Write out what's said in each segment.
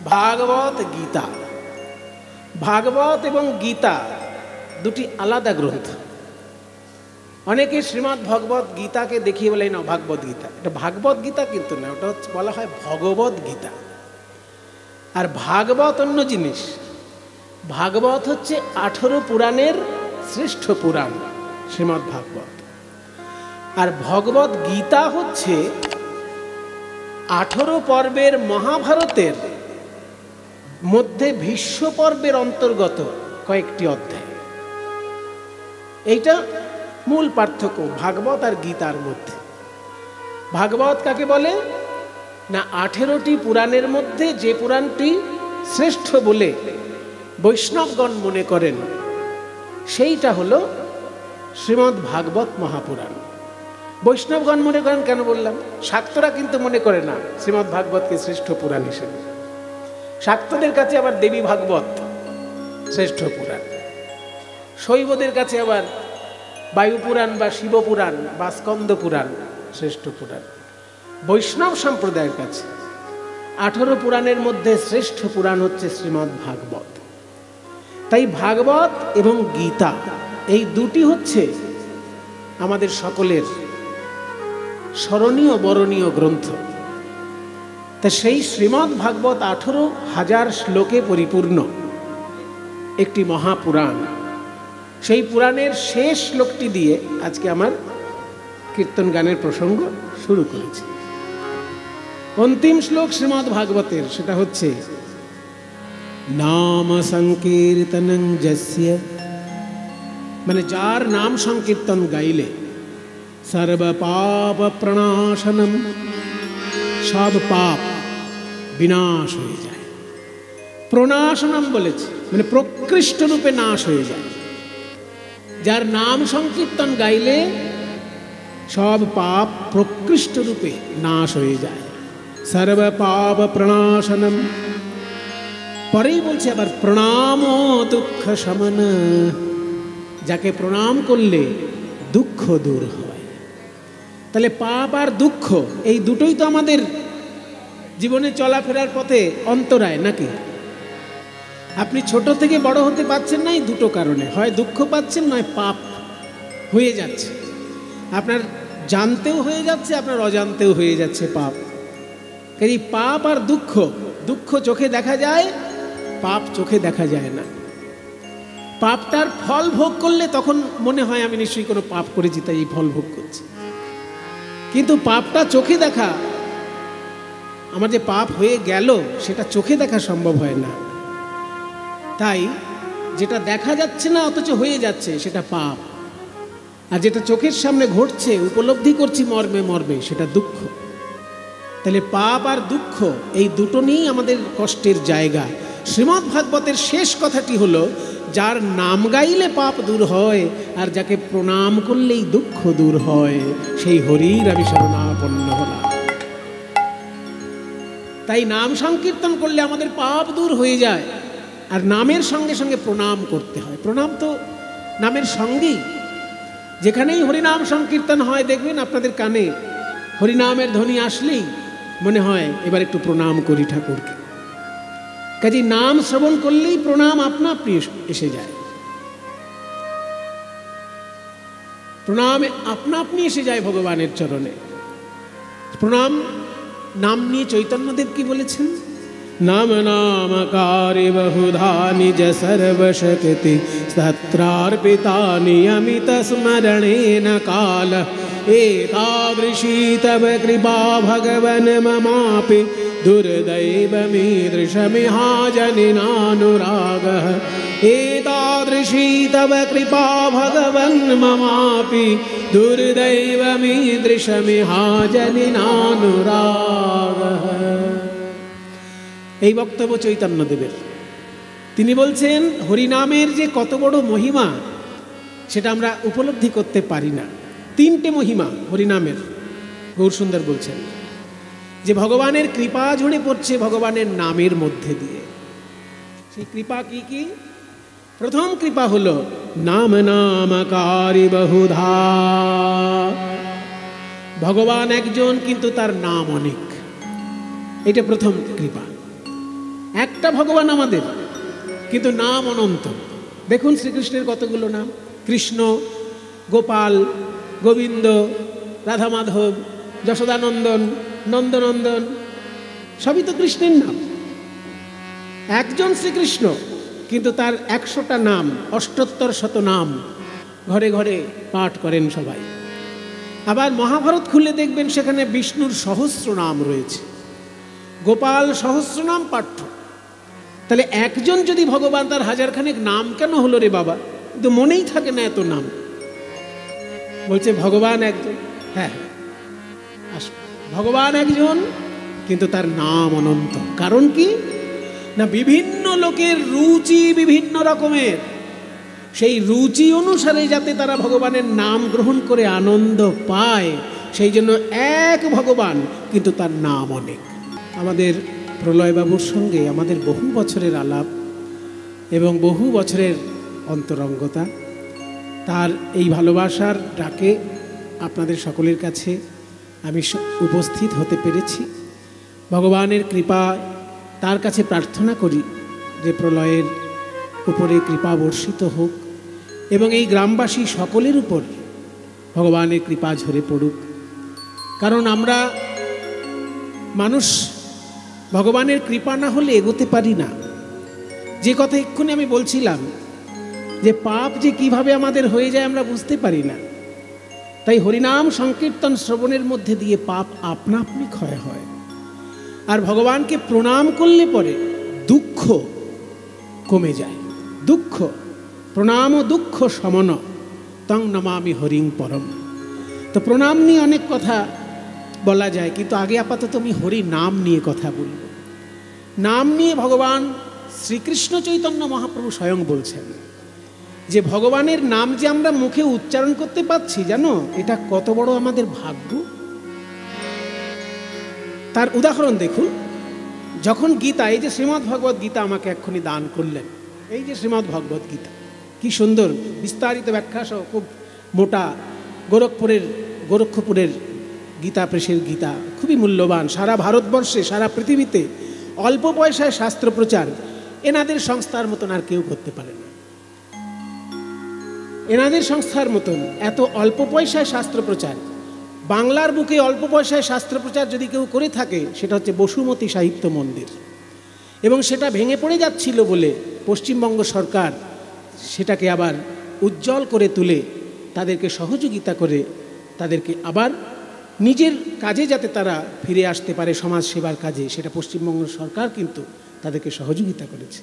ভাগবত গীতা। ভাগবত এবং গীতা দুটি আলাদা গ্রন্থ। অনেকে শ্রীমদ্ ভগবত গীতাকে দেখিয়ে বলে না ভাগবত গীতা, এটা ভাগবত গীতা কিন্তু না, ওটা হচ্ছে বলা হয় ভগবত গীতা। আর ভাগবত অন্য জিনিস। ভাগবত হচ্ছে 18 পুরাণের শ্রেষ্ঠ পুরাণ শ্রীমদ্ ভাগবত। আর ভগবত গীতা হচ্ছে 18 পর্বের মহাভারতের মধ্যে ভীষ্ম পর্বের অন্তর্গত কয়েকটি অধ্যায়। এইটা মূল পার্থক্য ভাগবত আর গীতার মধ্যে। ভাগবত কাকে বলে না, 18টি পুরাণের মধ্যে যে পুরাণটি শ্রেষ্ঠ বলে বৈষ্ণবগণ মনে করেন সেইটা হলো শ্রীমদ্ ভাগবত মহাপুরাণ। বৈষ্ণবগণ মনে করেন কেন বললাম, শাক্তরা কিন্তু মনে করে না শ্রীমদ্ ভাগবতকে শ্রেষ্ঠ পুরাণ হিসেবে। শাক্তদের কাছে আবার দেবী ভাগবত শ্রেষ্ঠ পুরাণ, শৈবদের কাছে আবার বায়ু পুরাণ বা শিব পুরাণ বা স্কন্দ পুরাণ শ্রেষ্ঠ পুরাণ। বৈষ্ণব সম্প্রদায়ের কাছে 18 পুরাণের মধ্যে শ্রেষ্ঠ পুরাণ হচ্ছে শ্রীমদ্ ভাগবত। তাই ভাগবত এবং গীতা এই দুটি হচ্ছে আমাদের সকলের স্মরণীয় বরণীয় গ্রন্থ। তা সেই শ্রীমদ্ ভাগবত 18,000 শ্লোকে পরিপূর্ণ একটি মহাপুরাণ। সেই পুরাণের শেষ শ্লোকটি দিয়ে আজকে আমার কীর্তন গানের প্রসঙ্গ শুরু করেছি। অন্তিম শ্লোক শ্রীমদ্ ভাগবতের, সেটা হচ্ছে নাম সংকীর্তনং যস্য, মানে যার নাম সংকীর্তন গাইলে সর্ব পাপ প্রণাশনম, সব পাপ বিনাশ হয়ে যায়। প্রণাশনম বলেছে মানে প্রকৃষ্ট রূপে নাশ হয়ে যায়। যার নাম সংকীর্তন গাইলে সব পাপ প্রকৃষ্ট রূপে নাশ হয়ে যায়। সর্ব পাপ প্রণাশনম। পরেই বলছে আবার প্রণাম দুঃখ শমন, যাকে প্রণাম করলে দুঃখ দূর হয়। তাহলে পাপ আর দুঃখ এই দুটোই তো আমাদের জীবনে চলাফেরার পথে অন্তরায় নাকি? আপনি ছোট থেকে বড় হতে পারছেন না এই দুটো কারণে, হয় দুঃখ পাচ্ছেন নয় পাপ হয়ে যাচ্ছে। আপনার জানতেও হয়ে যাচ্ছে, আপনার অজান্তেও হয়ে যাচ্ছে পাপ। এই পাপ আর দুঃখ, দুঃখ চোখে দেখা যায়, পাপ চোখে দেখা যায় না। পাপটার ফল ভোগ করলে তখন মনে হয় আমি নিশ্চয়ই কোনো পাপ করেছি তাই এই ফল ভোগ করছি। কিন্তু পাপটা চোখে দেখা, আমার যে পাপ হয়ে গেল সেটা চোখে দেখা সম্ভব হয় না। তাই যেটা দেখা যাচ্ছে না অথচ হয়ে যাচ্ছে সেটা পাপ, আর যেটা চোখের সামনে ঘটছে উপলব্ধি করছি মর্মে মর্মে সেটা দুঃখ। তাহলে পাপ আর দুঃখ এই দুটো নিয়েই আমাদের কষ্টের জায়গা। শ্রীমদ্ ভাগবতের শেষ কথাটি হলো যার নাম গাইলে পাপ দূর হয় আর যাকে প্রণাম করলেই দুঃখ দূর হয়, সেই হরির আমি শরণাপন্ন হলাম। তাই নাম সংকীর্তন করলে আমাদের পাপ দূর হয়ে যায়, আর নামের সঙ্গে সঙ্গে প্রণাম করতে হয়। প্রণাম তো নামের সঙ্গেই। যেখানেই হরিনাম সংকীর্তন হয় দেখবেন আপনাদের কানে হরিনামের ধ্বনি আসলেই মনে হয় এবার একটু প্রণাম করি ঠাকুরকে। কাজে নাম শ্রবণ করলেই প্রণাম আপনা আপনি এসে যায়, প্রণাম আপনা আপনি এসে যায় ভগবানের চরণে। প্রণাম নাম নিয়ে চৈতন্যদেব কি বলেছেন, নাম নামকারে বহুধা নিজ সর্বশক্তি সত্রার্পিতা নিয়মিত স্মরণেন কাল एतादृशी तव कृपा भगवन् ममापि दुर्दैवमीदृशमिहाजनिनानुरागः एतादृशी तव कृपा भगवन् ममापि दुर्दैवमीदृशमिहाजनिनानुरागः। এই বক্তব্য চৈতন্যদেবের। তিনি বলছেন হরিনামের যে কত বড় মহিমা সেটা আমরা উপলব্ধি করতে পারি না। 3টে মহিমা হরিনামের গৌরসুন্দর বলছেন, যে ভগবানের কৃপা ঝরে পড়ছে ভগবানের নামের মধ্যে দিয়ে। সেই কৃপা কি কি? প্রথম কৃপা হলো নাম নামকারী বহুধা। ভগবান একজন কিন্তু তার নাম অনেক, এটা প্রথম কৃপা। একটা ভগবান আমাদের, কিন্তু নাম অনন্ত। দেখুন শ্রীকৃষ্ণের কতগুলো নাম, কৃষ্ণ, গোপাল, গোবিন্দ, রাধা মাধব, যশোদানন্দন, নন্দনন্দন, সবই তো কৃষ্ণের নাম। একজন শ্রীকৃষ্ণ, কিন্তু তার 100টা নাম, 78 নাম ঘরে ঘরে পাঠ করেন সবাই। আবার মহাভারত খুলে দেখবেন সেখানে বিষ্ণুর সহস্র নাম রয়েছে, গোপাল সহস্রনাম পাঠ্য। তাহলে একজন যদি ভগবান, তার 1000খানেক নাম কেন হলো রে বাবা? কিন্তু মনেই থাকে না এত নাম। বলছে ভগবান একজন, হ্যাঁ ভগবান একজন, কিন্তু তার নাম অনন্ত। কারণ কি না, বিভিন্ন লোকের রুচি বিভিন্ন রকমের, সেই রুচি অনুসারে যাতে তারা ভগবানের নাম গ্রহণ করে আনন্দ পায়, সেই জন্য এক ভগবান, কিন্তু তার নাম অনেক। আমাদের প্রলয়বাবুর সঙ্গে আমাদের বহু বছরের আলাপ এবং বহু বছরের অন্তরঙ্গতা, তার এই ভালোবাসার ডাকে আপনাদের সকলের কাছে আমি উপস্থিত হতে পেরেছি। ভগবানের কৃপা, তার কাছে প্রার্থনা করি যে প্রলয়ের উপরে কৃপা বর্ষিত হোক এবং এই গ্রামবাসী সকলের উপর ভগবানের কৃপা ঝরে পড়ুক। কারণ আমরা মানুষ ভগবানের কৃপা না হলে এগোতে পারি না। যে কথা এক্ষুনি আমি বলছিলাম যে পাপ যে কিভাবে আমাদের হয়ে যায় আমরা বুঝতে পারি না। তাই হরিনাম সংকীর্তন শ্রবণের মধ্যে দিয়ে পাপ আপনা আপনি ক্ষয় হয়। আর ভগবানকে প্রণাম করলে পরে দুঃখ কমে যায়। দুঃখ প্রণাম ও দুঃখ সমন তং নমামি হরিং পরম। তো প্রণাম নিয়ে অনেক কথা বলা যায়, কিন্তু আগে আপাতত আমি হরি নাম নিয়ে কথা বলব। নাম নিয়ে ভগবান শ্রীকৃষ্ণ চৈতন্য মহাপ্রভু স্বয়ং বলছেন যে ভগবানের নাম যে আমরা মুখে উচ্চারণ করতে পারছি, জানো এটা কত বড় আমাদের ভাগ্য। তার উদাহরণ দেখুন, যখন গীতা, এই যে শ্রীমদ্ ভগবত গীতা আমাকে এক্ষুনি দান করলেন, এই যে শ্রীমদ্ ভগবত গীতা, কি সুন্দর বিস্তারিত ব্যাখ্যা সহ, খুব মোটা, গোরক্ষপুরের গীতা প্রেসের গীতা, খুবই মূল্যবান। সারা ভারতবর্ষে, সারা পৃথিবীতে অল্প পয়সায় শাস্ত্র প্রচার এনাদের সংস্থার মতন আর কেউ করতে পারে না। এনাদের সংস্থার মতন এত অল্প পয়সায় শাস্ত্র প্রচার, বাংলার বুকে অল্প পয়সায় শাস্ত্র প্রচার যদি কেউ করে থাকে, সেটা হচ্ছে বসুমতী সাহিত্য মন্দির। এবং সেটা ভেঙে পড়ে যাচ্ছিল বলে পশ্চিমবঙ্গ সরকার সেটাকে আবার উজ্জ্বল করে তুলে তাদেরকে সহযোগিতা করে তাদেরকে আবার নিজের কাজে যাতে তারা ফিরে আসতে পারে, সমাজ সেবার কাজে, সেটা পশ্চিমবঙ্গ সরকার কিন্তু তাদেরকে সহযোগিতা করেছে।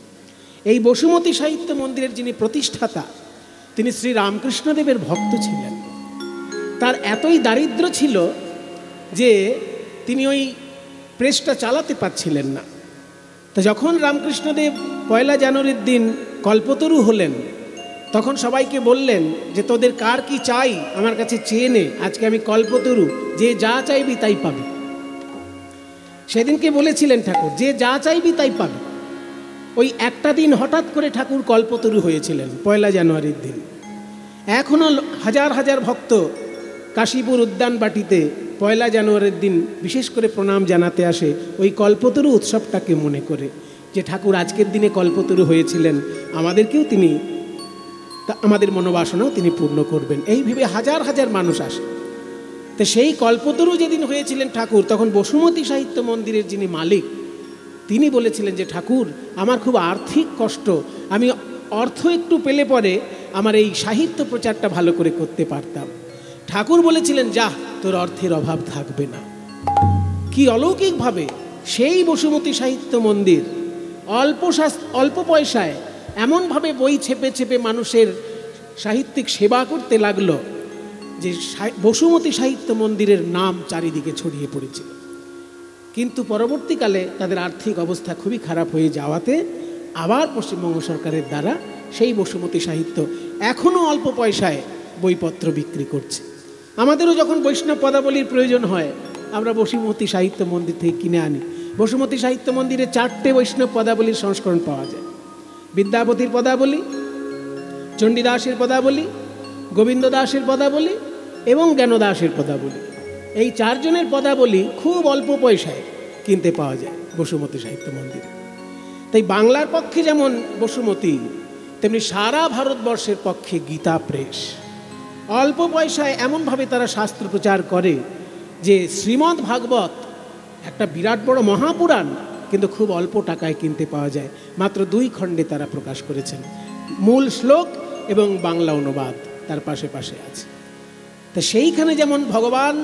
এই বসুমতী সাহিত্য মন্দিরের যিনি প্রতিষ্ঠাতা, তিনি শ্রী রামকৃষ্ণদেবের ভক্ত ছিলেন। তার এতই দারিদ্র ছিল যে তিনি ওই প্রেসটা চালাতে পারছিলেন না। তো যখন রামকৃষ্ণদেব 1 জানুয়ারির দিন কল্পতরু হলেন, তখন সবাইকে বললেন যে তোদের কার কি চাই আমার কাছে চেয়ে নে, আজকে আমি কল্পতরু, যে যা চাইবি তাই পাবি। সেদিনকে বলেছিলেন ঠাকুর, যে যা চাইবি তাই পাবি। ওই একটা দিন হঠাৎ করে ঠাকুর কল্পতরু হয়েছিলেন 1 জানুয়ারির দিন। এখনও হাজার হাজার ভক্ত কাশীপুর উদ্যান বাটিতে 1 জানুয়ারির দিন বিশেষ করে প্রণাম জানাতে আসে ওই কল্পতরু উৎসবটাকে মনে করে, যে ঠাকুর আজকের দিনে কল্পতরু হয়েছিলেন, আমাদেরকেও তিনি, আমাদের মনোবাসনাও তিনি পূর্ণ করবেন, এই ভেবে হাজার হাজার মানুষ আসে। তো সেই কল্পতরু যেদিন হয়েছিলেন ঠাকুর, তখন বসুমতী সাহিত্য মন্দিরের যিনি মালিক, তিনি বলেছিলেন যে ঠাকুর আমার খুব আর্থিক কষ্ট, আমি অর্থ একটু পেলে পরে আমার এই সাহিত্য প্রচারটা ভালো করে করতে পারতাম। ঠাকুর বলেছিলেন, যা তোর অর্থের অভাব থাকবে না। কি অলৌকিকভাবে সেই বসুমতী সাহিত্য মন্দির অল্প পয়সায় এমনভাবে বই ছেপে ছেপে মানুষের সাহিত্যিক সেবা করতে লাগলো যে বসুমতী সাহিত্য মন্দিরের নাম চারিদিকে ছড়িয়ে পড়েছিল। কিন্তু পরবর্তীকালে তাদের আর্থিক অবস্থা খুবই খারাপ হয়ে যাওয়াতে আবার পশ্চিমবঙ্গ সরকারের দ্বারা সেই বসুমতী সাহিত্য এখনও অল্প পয়সায় বইপত্র বিক্রি করছে। আমাদেরও যখন বৈষ্ণব পদাবলীর প্রয়োজন হয়, আমরা বসুমতী সাহিত্য মন্দির থেকে কিনে আনি। বসুমতী সাহিত্য মন্দিরে 4টে বৈষ্ণব পদাবলীর সংস্করণ পাওয়া যায়। বিদ্যাপতির পদাবলী, চণ্ডীদাসের পদাবলী, গোবিন্দ দাসের পদাবলী এবং জ্ঞানদাসের পদাবলী। এই 4 জনের পদাবলী খুব অল্প পয়সায় কিনতে পাওয়া যায় বসুমতী সাহিত্য মন্দিরে। তাই বাংলার পক্ষে যেমন বসুমতী, তেমনি সারা ভারতবর্ষের পক্ষে গীতা প্রেস। অল্প পয়সায় এমনভাবে তারা শাস্ত্র প্রচার করে যে শ্রীমদ্ ভাগবত একটা বিরাট বড় মহাপুরাণ, কিন্তু খুব অল্প টাকায় কিনতে পাওয়া যায়। মাত্র 2 খণ্ডে তারা প্রকাশ করেছেন, মূল শ্লোক এবং বাংলা অনুবাদ তার পাশে পাশে আছে। তা সেইখানে যেমন ভগবান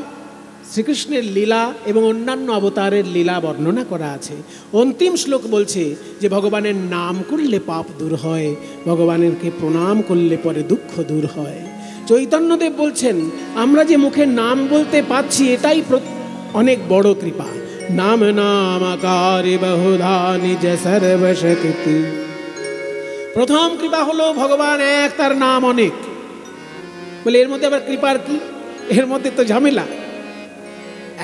শ্রীকৃষ্ণের লীলা এবং অন্যান্য অবতারের লীলা বর্ণনা করা আছে। অন্তিম শ্লোক বলছে যে ভগবানের নাম করলে পাপ দূর হয়, ভগবানেরকে প্রণাম করলে পরে দুঃখ দূর হয়। চৈতন্যদেব বলছেন আমরা যে মুখে নাম বলতে পাচ্ছি এটাই অনেক বড় কৃপা। নাম নামাকারে বহুধা নিজ সর্বশক্তি। প্রথম কৃপা হলো ভগবান এক, তার নাম অনেক। বলে এর মধ্যে আবার কৃপার কি? এর মধ্যে তো ঝামেলা।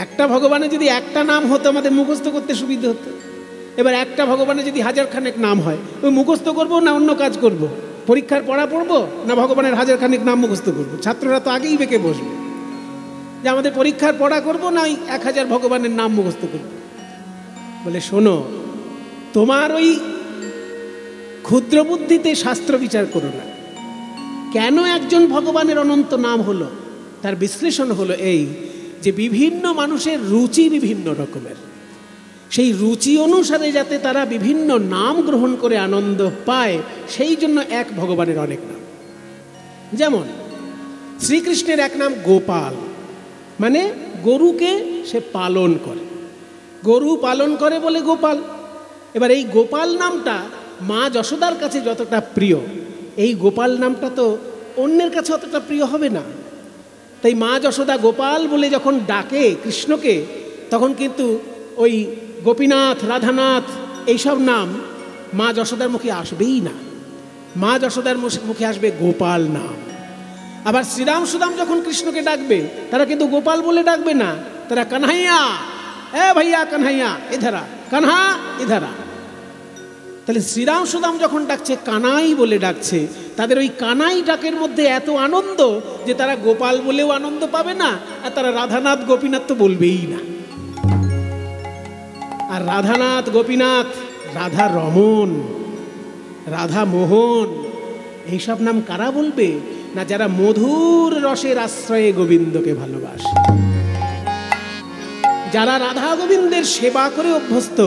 একটা ভগবানের যদি একটা নাম হতো আমাদের মুখস্থ করতে সুবিধা হতো। এবার একটা ভগবানের যদি 1000 খানেক নাম হয়, ওই মুখস্থ করবো না অন্য কাজ করব? পরীক্ষার পড়া পড়বো না ভগবানের 1000 খানেক নাম মুখস্থ করবো? ছাত্ররা তো আগেই বেঁকে বসবে যে আমাদের পরীক্ষার পড়া করবো না 1000 ভগবানের নাম মুখস্থ করবো। বলে শোনো, তোমার ওই ক্ষুদ্র বুদ্ধিতে শাস্ত্র বিচার করো না। কেন একজন ভগবানের অনন্ত নাম হলো, তার বিশ্লেষণ হলো এই যে বিভিন্ন মানুষের রুচি বিভিন্ন রকমের, সেই রুচি অনুসারে যাতে তারা বিভিন্ন নাম গ্রহণ করে আনন্দ পায়, সেই জন্য এক ভগবানের অনেক নাম। যেমন শ্রীকৃষ্ণের এক নাম গোপাল, মানে গরুকে সে পালন করে, গরু পালন করে বলে গোপাল। এবার এই গোপাল নামটা মা যশোদার কাছে যতটা প্রিয়, এই গোপাল নামটা তো অন্যের কাছে অতটা প্রিয় হবে না। তাই মা যশোদা গোপাল বলে যখন ডাকে কৃষ্ণকে, তখন কিন্তু ওই গোপীনাথ, রাধানাথ এইসব নাম মা যশোদার মুখে আসবেই না। মা যশোদার মুখে আসবে গোপাল নাম। আবার শ্রীরাম সুদাম যখন কৃষ্ণকে ডাকবে, তারা কিন্তু গোপাল বলে ডাকবে না, তারা কানহাইয়া, এ ভাইয়া কানহাইয়া এধারা, কানহা এধারা। তাহলে শ্রীরাম সুদাম যখন ডাকছে কানাই বলে ডাকছে, তাদের ওই কানাই ডাকের মধ্যে এত আনন্দ যে তারা গোপাল বলেও আনন্দ পাবে না, আর তারা রাধানাথ গোপীনাথ তো বলবেই না। আর রাধানাথ গোপীনাথ, রাধা রমন, রাধা মোহন, এইসব নাম কারা বলবে? না যারা মধুর রসের আশ্রয়ে গোবিন্দকে ভালোবাসে, যারা রাধা গোবিন্দের সেবা করে অভ্যস্ত,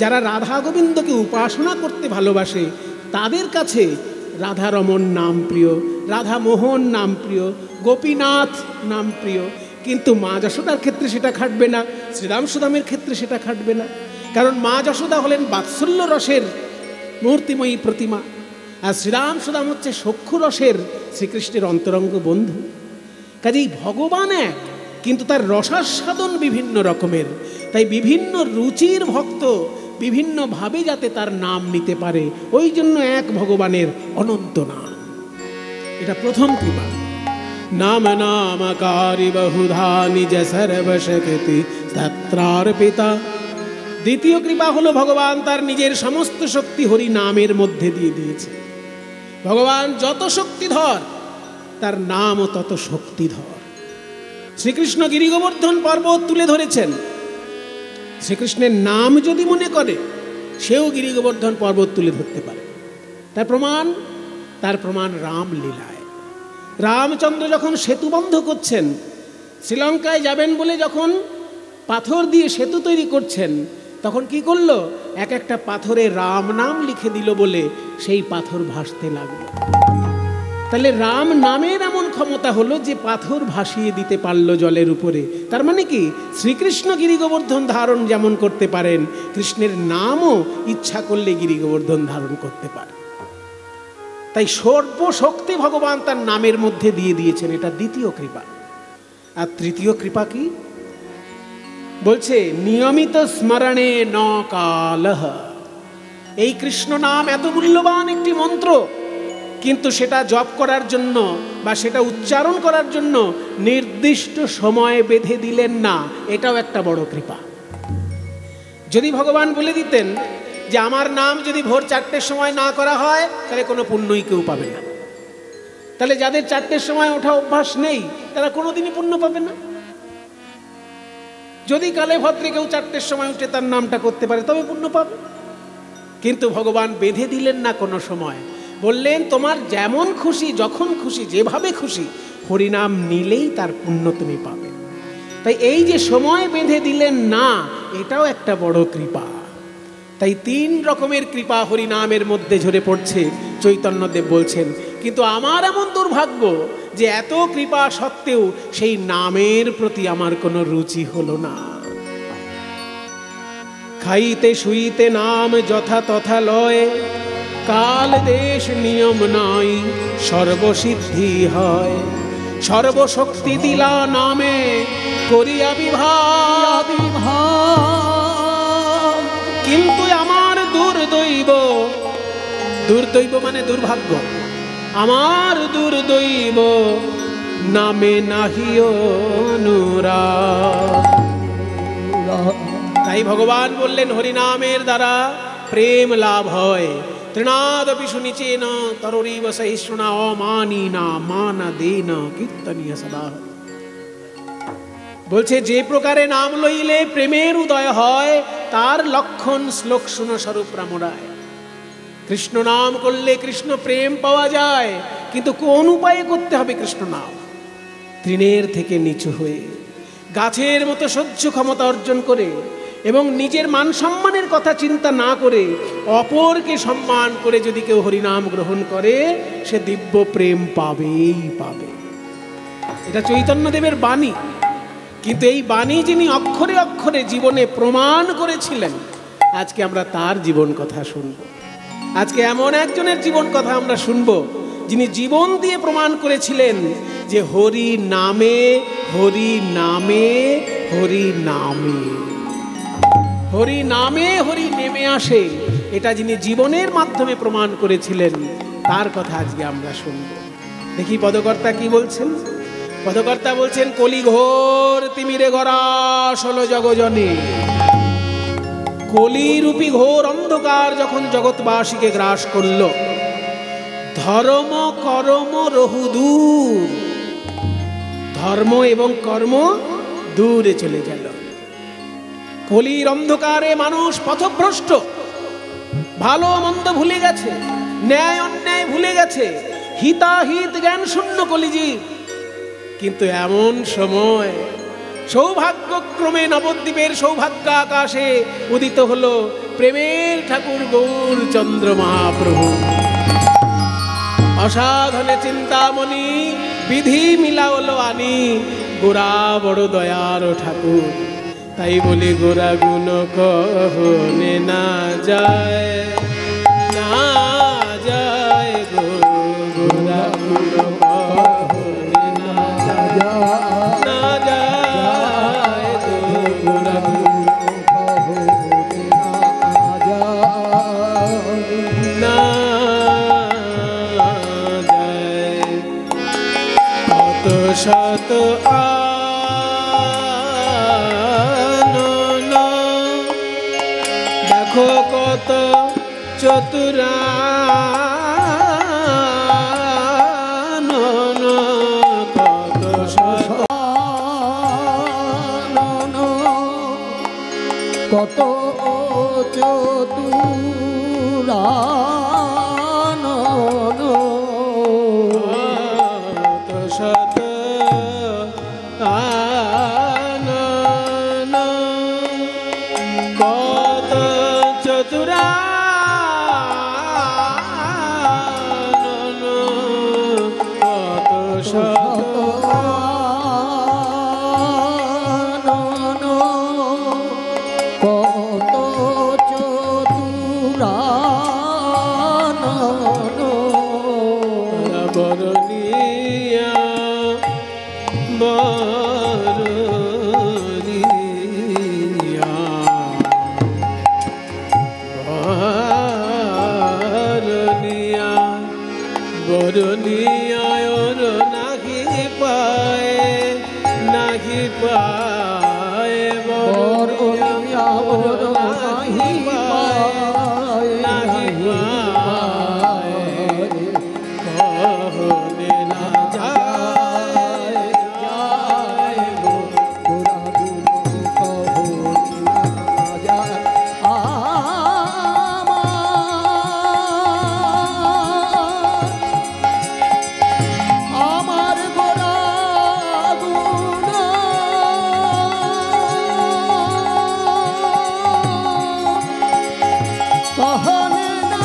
যারা রাধা গোবিন্দকে উপাসনা করতে ভালোবাসে, তাদের কাছে রাধা রমন নাম প্রিয়, রাধা মোহন নাম প্রিয়, গোপীনাথ নাম প্রিয়। কিন্তু মা যশোদার ক্ষেত্রে সেটা খাটবে না, শ্রীরাম সুদামের ক্ষেত্রে সেটা খাটবে না। কারণ মা যশোদা হলেন বাৎসল্য রসের মূর্তিময়ী প্রতিমা, আর শ্রীরাম সুদাম হচ্ছে সখ্য রসের শ্রীকৃষ্ণের অন্তরঙ্গ বন্ধু। কাজেই ভগবান এক, কিন্তু তার রসাস্বাদন বিভিন্ন রকমের। তাই বিভিন্ন রুচির ভক্ত বিভিন্নভাবে যাতে তার নাম নিতে পারে, ওই জন্য এক ভগবানের অনন্ত নাম। এটা প্রথম কৃপা। নাম নামকারি বহুধা নিজ সর্বশক্তি তত্রার্পিতা। দ্বিতীয় কৃপা হলো ভগবান তার নিজের সমস্ত শক্তি হরি নামের মধ্যে দিয়ে দিয়েছে। ভগবান যত শক্তিধর, তার নামও তত শক্তিধর। শ্রীকৃষ্ণ গিরি গোবর্ধন পর্বত তুলে ধরেছেন। শ্রীকৃষ্ণের নাম যদি মনে করে, সেও গিরি গোবর্ধন পর্বত তুলে ধরতে পারে। তার প্রমাণ রামলীলায়। রামচন্দ্র যখন সেতু বন্ধ করছেন, শ্রীলঙ্কায় যাবেন বলে যখন পাথর দিয়ে সেতু তৈরি করছেন, তখন কি করলো? এক একটা পাথরে রাম নাম লিখে দিল বলে সেই পাথর ভাসতে লাগলো। তাহলে রাম নামের এমন ক্ষমতা হলো যে পাথর ভাসিয়ে দিতে পারলো জলের উপরে। তার মানে কি, শ্রীকৃষ্ণ গিরি গোবর্ধন ধারণ যেমন করতে পারেন, কৃষ্ণের নামও ইচ্ছা করলে গিরি গোবর্ধন ধারণ করতে পারে। তাই সর্বশক্তি ভগবান তার নামের মধ্যে দিয়ে দিয়েছেন। এটা দ্বিতীয় কৃপা। আর তৃতীয় কৃপা কি বলছে? নিয়মিত স্মরণে ন কালহ। এই কৃষ্ণ নাম এত মূল্যবান একটি মন্ত্র, কিন্তু সেটা জপ করার জন্য বা সেটা উচ্চারণ করার জন্য নির্দিষ্ট সময় বেঁধে দিলেন না। এটাও একটা বড় কৃপা। যদি ভগবান বলে দিতেন যে আমার নাম যদি ভোর 4টের সময় না করা হয়, তাহলে কোনো পুণ্যই কেউ পাবে না। তাহলে যাদের 4টের সময় ওঠা অভ্যাস নেই, তারা কোনোদিনই পুণ্য পাবে না। যদি কালে ভদ্রে কেউ 4টের সময় উঠে তার নামটা করতে পারে, তবে পুণ্য পাবে। কিন্তু ভগবান বেঁধে দিলেন না কোনো সময়, বললেন তোমার যেমন খুশি, যখন খুশি, যেভাবে খুশি হরিনাম নিলেই তার পুণ্য তুমি পাবে। তাই এই যে সময় বেঁধে দিলেন না, এটাও একটা বড় কৃপা। তাই 3 রকমের কৃপা হরিনামের মধ্যে ঝরে পড়ছে, চৈতন্যদেব বলছেন। কিন্তু আমার এমন দুর্ভাগ্য যে এত কৃপা সত্ত্বেও সেই নামের প্রতি আমার কোনো রুচি হলো না। খাইতে শুইতে নাম যথা তথা লয়, কাল দেশ নিয়ম নাই সর্বসিদ্ধি হয়। সর্বশক্তি দিলা নামে করিয়া বিভাগ, কিন্তু আমার দুর্দৈব, দুর্দৈব মানে দুর্ভাগ্য, আমার দুর্দৈব নামে নাহি অনুরাগ। তাই ভগবান বললেন হরিনামের দ্বারা প্রেম লাভ হয়। তৃণাদপি সুনিচেন তরুরীব সহিষ্ণুনা অমানিনা মানা দেনা কীর্তনীয় সদা। বলছে যে প্রকারে নাম লইলে প্রেমের উদয় হয়, তার লক্ষণ শ্লোক শুনো স্বরূপ রামরায়। কৃষ্ণ নাম করলে কৃষ্ণ প্রেম পাওয়া যায়, কিন্তু কোন উপায়ে করতে হবে কৃষ্ণ নাম? তৃণের থেকে নিচু হয়ে, গাছের মতো সহ্য ক্ষমতা অর্জন করে এবং নিজের মান সম্মানের কথা চিন্তা না করে অপরকে সম্মান করে যদি কেউ হরিনাম গ্রহণ করে, সে দিব্য প্রেম পাবেই পাবে। এটা চৈতন্যদেবের বাণী। কিন্তু এই বাণী যিনি অক্ষরে অক্ষরে জীবনে প্রমাণ করেছিলেন, আজকে আমরা তার জীবন কথা শুনব। আজকে এমন একজনের জীবন কথা আমরা শুনব যিনি জীবন দিয়ে প্রমাণ করেছিলেন যে হরি নামে, হরি নামে, হরি নামে, হরি নামে হরি নেমে আসে। এটা যিনি জীবনের মাধ্যমে প্রমাণ করেছিলেন, তার কথা আজকে আমরা শুনব। দেখি পদকর্তা কি বলছেন। পদকর্তা বলছেন, কলি ঘোর তিমিরে গরাস হলো জগজনে। কলিরূপী ঘোর অন্ধকার যখন জগৎবাসীকে গ্রাস করল, ধর্ম কর্ম রহু দূর, ধর্ম এবং কর্ম দূরে চলে গেল। কলির অন্ধকারে মানুষ পথভ্রষ্ট, ভালো মন্দ ভুলে গেছে, ন্যায় অন্যায় ভুলে গেছে, হিতাহিত জ্ঞান শূন্য কলিজীব। কিন্তু এমন সময় সৌভাগ্যক্রমে নবদ্বীপের সৌভাগ্য আকাশে উদিত হলো প্রেমের ঠাকুর গৌরচন্দ্র মহাপ্রভু। অসাধনে চিন্তামণি বিধি মিলাওলো আনি, গোরা বড় দয়ার ঠাকুর। তাই বলি গোরা গুণ কহনে না যায়, না যায় গো, গোরা গুণ কহনে না যায়, না যায় গো, গোরা গুণ কহনে না যায়, না যায়। কত শত কত চতুরানন, কত শতানন, কত চতুরানন, কত শত আনন, কত চতুরানন, কত শত আনন, কত চতুরানন, বরণিয়া বরণিয়া বরণিয়া বরণিয়ায় নাহি পায়, নাহি পায়, বরণিয়া নাহি পায়, নাহি পায়, কহনে না যায়, যায় গো, গোরা গুণ কহনে না যায়। আমার কহনে না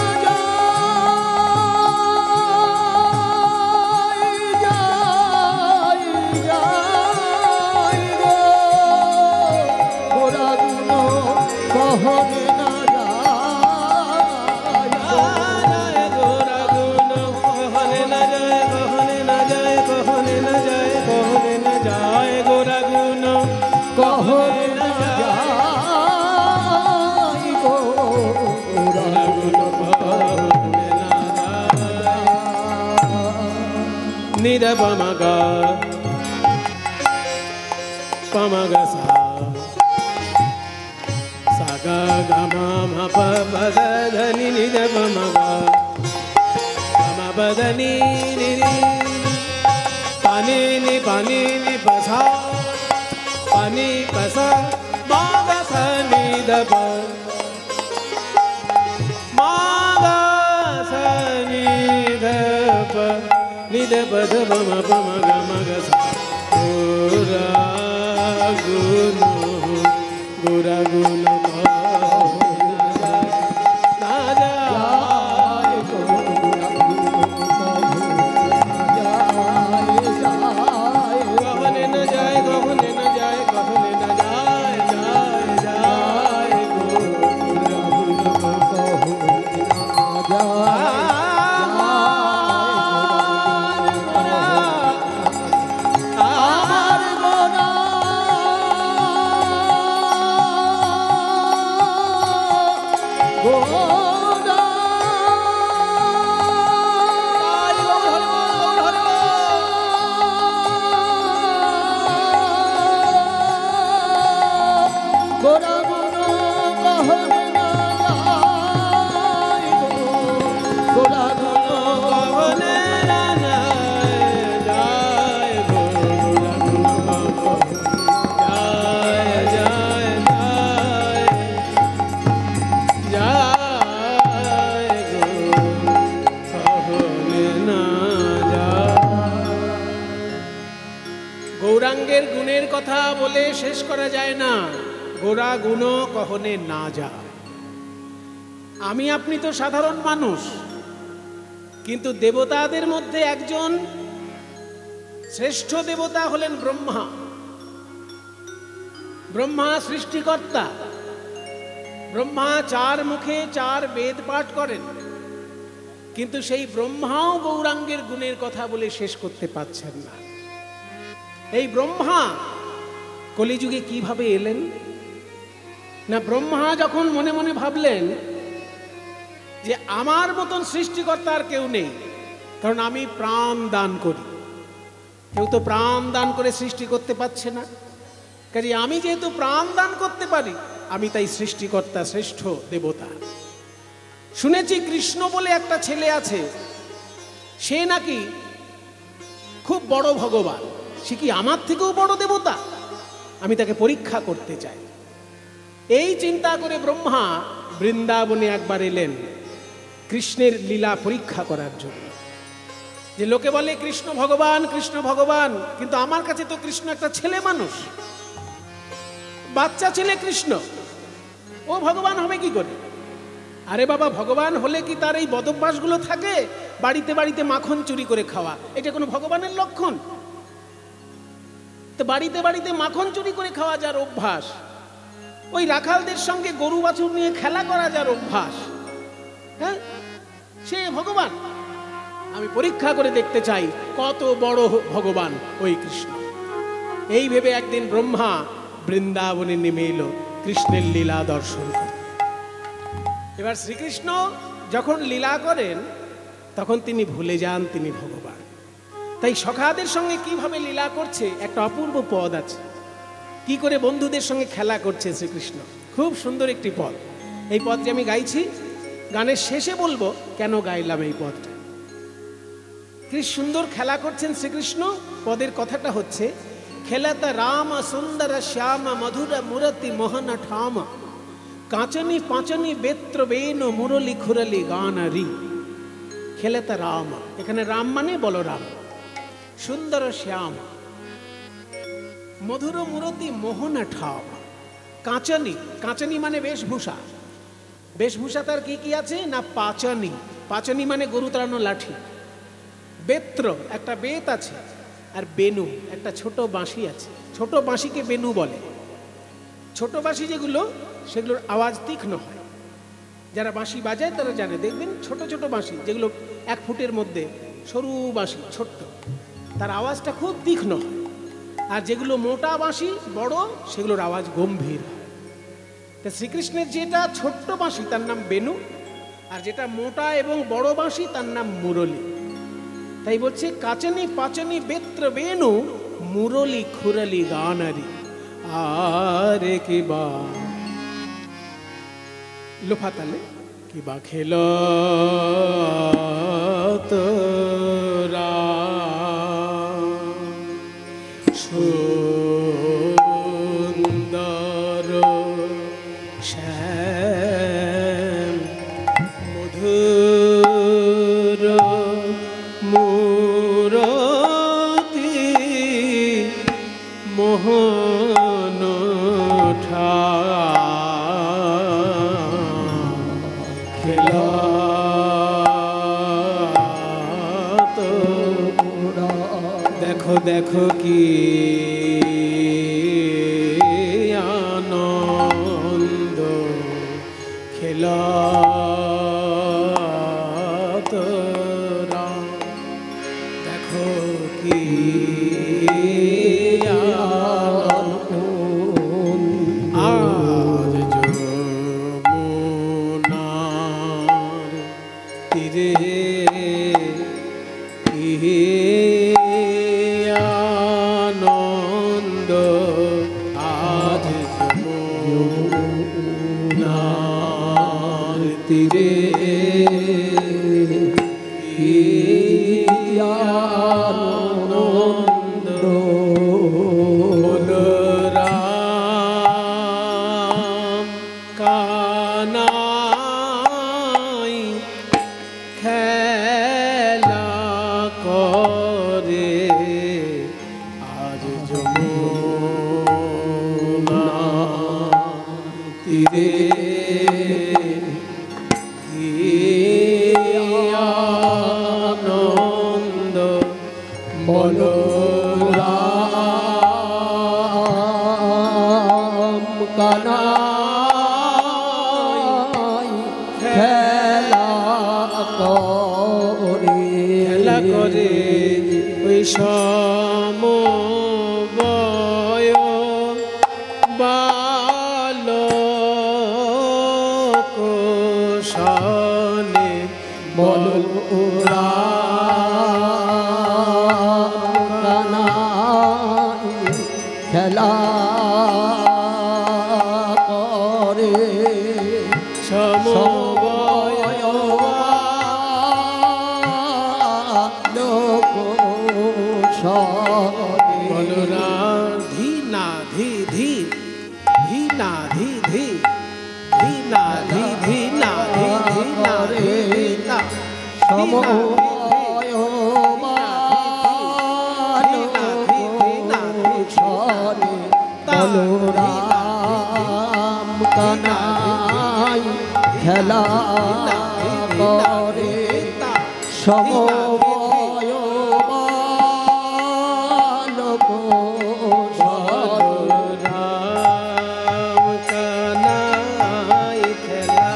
Nida pamaga pamaga sa ga ga ma ma pa pa da da ni nida pamaga ma pa da ni ni pani ni pa sa pani pa sa ma ga sa ni da pa ma ga sa ni da pa Nida pada pama pama gama gasa gora guno gora guno naja कहने न जाए कहने न जाए कहने न जाए जाए जाए गora guno গৌরাঙ্গের গুণের কথা বলে শেষ করা যায় না গোরা গুণ কহনে না যা আমি আপনি তো সাধারণ মানুষ কিন্তু দেবতাদের মধ্যে একজন শ্রেষ্ঠ দেবতা হলেন ব্রহ্মা ব্রহ্মা সৃষ্টিকর্তা ব্রহ্মা চার মুখে চার বেদ পাঠ করেন কিন্তু সেই ব্রহ্মাও গৌরাঙ্গের গুণের কথা বলে শেষ করতে পারছেন না এই ব্রহ্মা কলিযুগে কিভাবে এলেন না ব্রহ্মা যখন মনে মনে ভাবলেন যে আমার মতন সৃষ্টিকর্তা আর কেউ নেই কারণ আমি প্রাণ দান করি কেউ তো প্রাণ দান করে সৃষ্টি করতে পারছে না কাজে আমি যেহেতু প্রাণ দান করতে পারি আমি তাই সৃষ্টিকর্তা শ্রেষ্ঠ দেবতা শুনেছি কৃষ্ণ বলে একটা ছেলে আছে সে নাকি খুব বড় ভগবান সে কি আমার থেকেও বড় দেবতা আমি তাকে পরীক্ষা করতে চাই এই চিন্তা করে ব্রহ্মা বৃন্দাবনে একবার এলেন কৃষ্ণের লীলা পরীক্ষা করার জন্য যে লোকে বলে কৃষ্ণ ভগবান কিন্তু আমার কাছে তো কৃষ্ণ একটা ছেলে মানুষ বাচ্চা ছেলে কৃষ্ণ ও ভগবান হবে কি করে আরে বাবা ভগবান হলে কি তার এই বদভ্যাসগুলো থাকে বাড়িতে বাড়িতে মাখন চুরি করে খাওয়া এটা কোনো ভগবানের লক্ষণ তো বাড়িতে বাড়িতে মাখন চুরি করে খাওয়া যার অভ্যাস ওই রাখালদের সঙ্গে গরু বাছুর নিয়ে খেলা করা যার অভ্যাস হ্যাঁ সে ভগবান আমি পরীক্ষা করে দেখতে চাই কত বড় ভগবান ওই কৃষ্ণ এই ভেবে একদিন ব্রহ্মা বৃন্দাবনে নেমে এলো কৃষ্ণের লীলা দর্শন করতে এবার শ্রীকৃষ্ণ যখন লীলা করেন তখন তিনি ভুলে যান তিনি ভগবান তাই সখাদের সঙ্গে কিভাবে লীলা করছে একটা অপূর্ব পদ আছে কি করে বন্ধুদের সঙ্গে খেলা করছে শ্রীকৃষ্ণ খুব সুন্দর একটি পদ এই পদটি আমি গাইছি গানের শেষে বলবো কেন গাইলাম এই পদটা কি সুন্দর খেলা করছেন শ্রীকৃষ্ণ পদের কথাটা হচ্ছে খেলাতা রাম সুন্দর শ্যাম মধুর মুরতি মোহন ঠাম কাঁচনি পাঁচনি বেত্র বেন মুরলি খুরলি গানারি খেলাতা রাম এখানে রাম মানে বলরাম সুন্দর শ্যাম মধুর মুরতি মোহন ঠাম কাঁচনি কাঁচনি মানে বেশভূষা বেশভূষা তার কি কি আছে না, পাচনি, পাচনি মানে গরু তাড়ানো লাঠি, বেত্র একটা বেত আছে, আর বেনু একটা ছোট বাঁশি আছে। ছোট বাঁশিকে বেনু বলে। ছোট বাঁশি যেগুলো, সেগুলোর আওয়াজ তীক্ষ্ণ হয়। যারা বাঁশি বাজায় তারা জানে, দেখবেন ছোট ছোট বাঁশি যেগুলো 1 ফুটের মধ্যে সরু বাঁশি ছোট্ট, তার আওয়াজটা খুব তীক্ষ্ণ হয়। আর যেগুলো মোটা বাঁশি বড়, সেগুলোর আওয়াজ গম্ভীর হয়। তা শ্রীকৃষ্ণের যেটা ছোট্ট বাঁশি তার নাম বেনু, আর যেটা মোটা এবং বড় বাঁশি তার নাম মুরলী। তাই বলছে কাচনি পাচনি বেত্র বেনু মুরলী খুরলি গানারি আরে কি বা লোফাতালে কি বা খেল তোরা সুন্দর শ্যাম মধুর মূরতি মোহন খেলা তো দেখো দেখো কি আনন্দ খেলা তোরা, দেখো কি আজ যমুনার তীরে কি আনন্দ, আজ যমুনার তীরে কি আনন্দ, বলরাম কানাই খেলা করে আজ যমুনার তীরে কি আনন্দ, বলরাম কানাই খেলা করে, খেলা করে ওই সমবয় বালক সনে বলরাম কানাই খেলা করে সমবয় লোক সনে, বলরাম ধি না ধি ধি ধি না ধি ধি ধি না ধি ধি না ধি ধি না ধি ধি না সমবয় সনে বলরাম কানাই খেলা করে সমবয় বালক বলরাম কানাই খেলা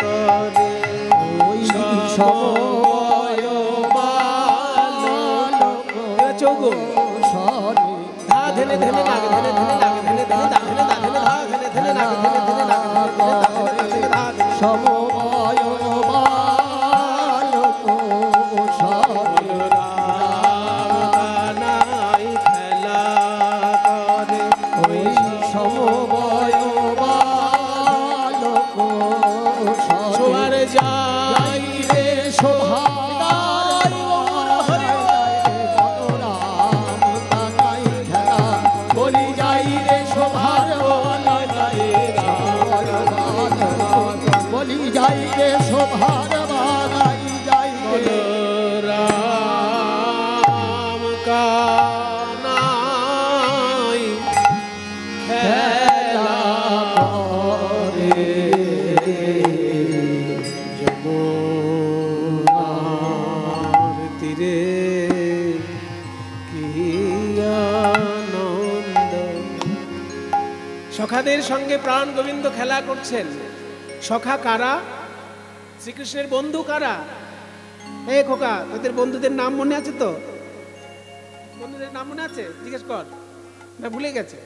করে ওই সমবয় বালক চৌগো সনে ধা ধেনে ধেনে নাগে ধেনে ধেনে নাগে ধেনে ধেনে ধা ধেনে ধা ধেনে ধা ধেনে ধেনে নাগে ধেনে ধেনে নাগে ধেনে ধেনে ধা সমবয় বালক সনে কানাই খেলা করে ওই সমবয় বালক সোয়ার যাই রে শোভা যাই রে শোভার বাগাই যাই রে রাম কানাই খেলা করে সখাদের সঙ্গে প্রাণ গোবিন্দ খেলা করছেন। সখা কারা? শ্রীকৃষ্ণের বন্ধু কারা? এ খোকা, তোদের বন্ধুদের নাম মনে আছে তো? বন্ধুদের নাম মনে আছে? জিজ্ঞেস কর, না ভুলে গেছে?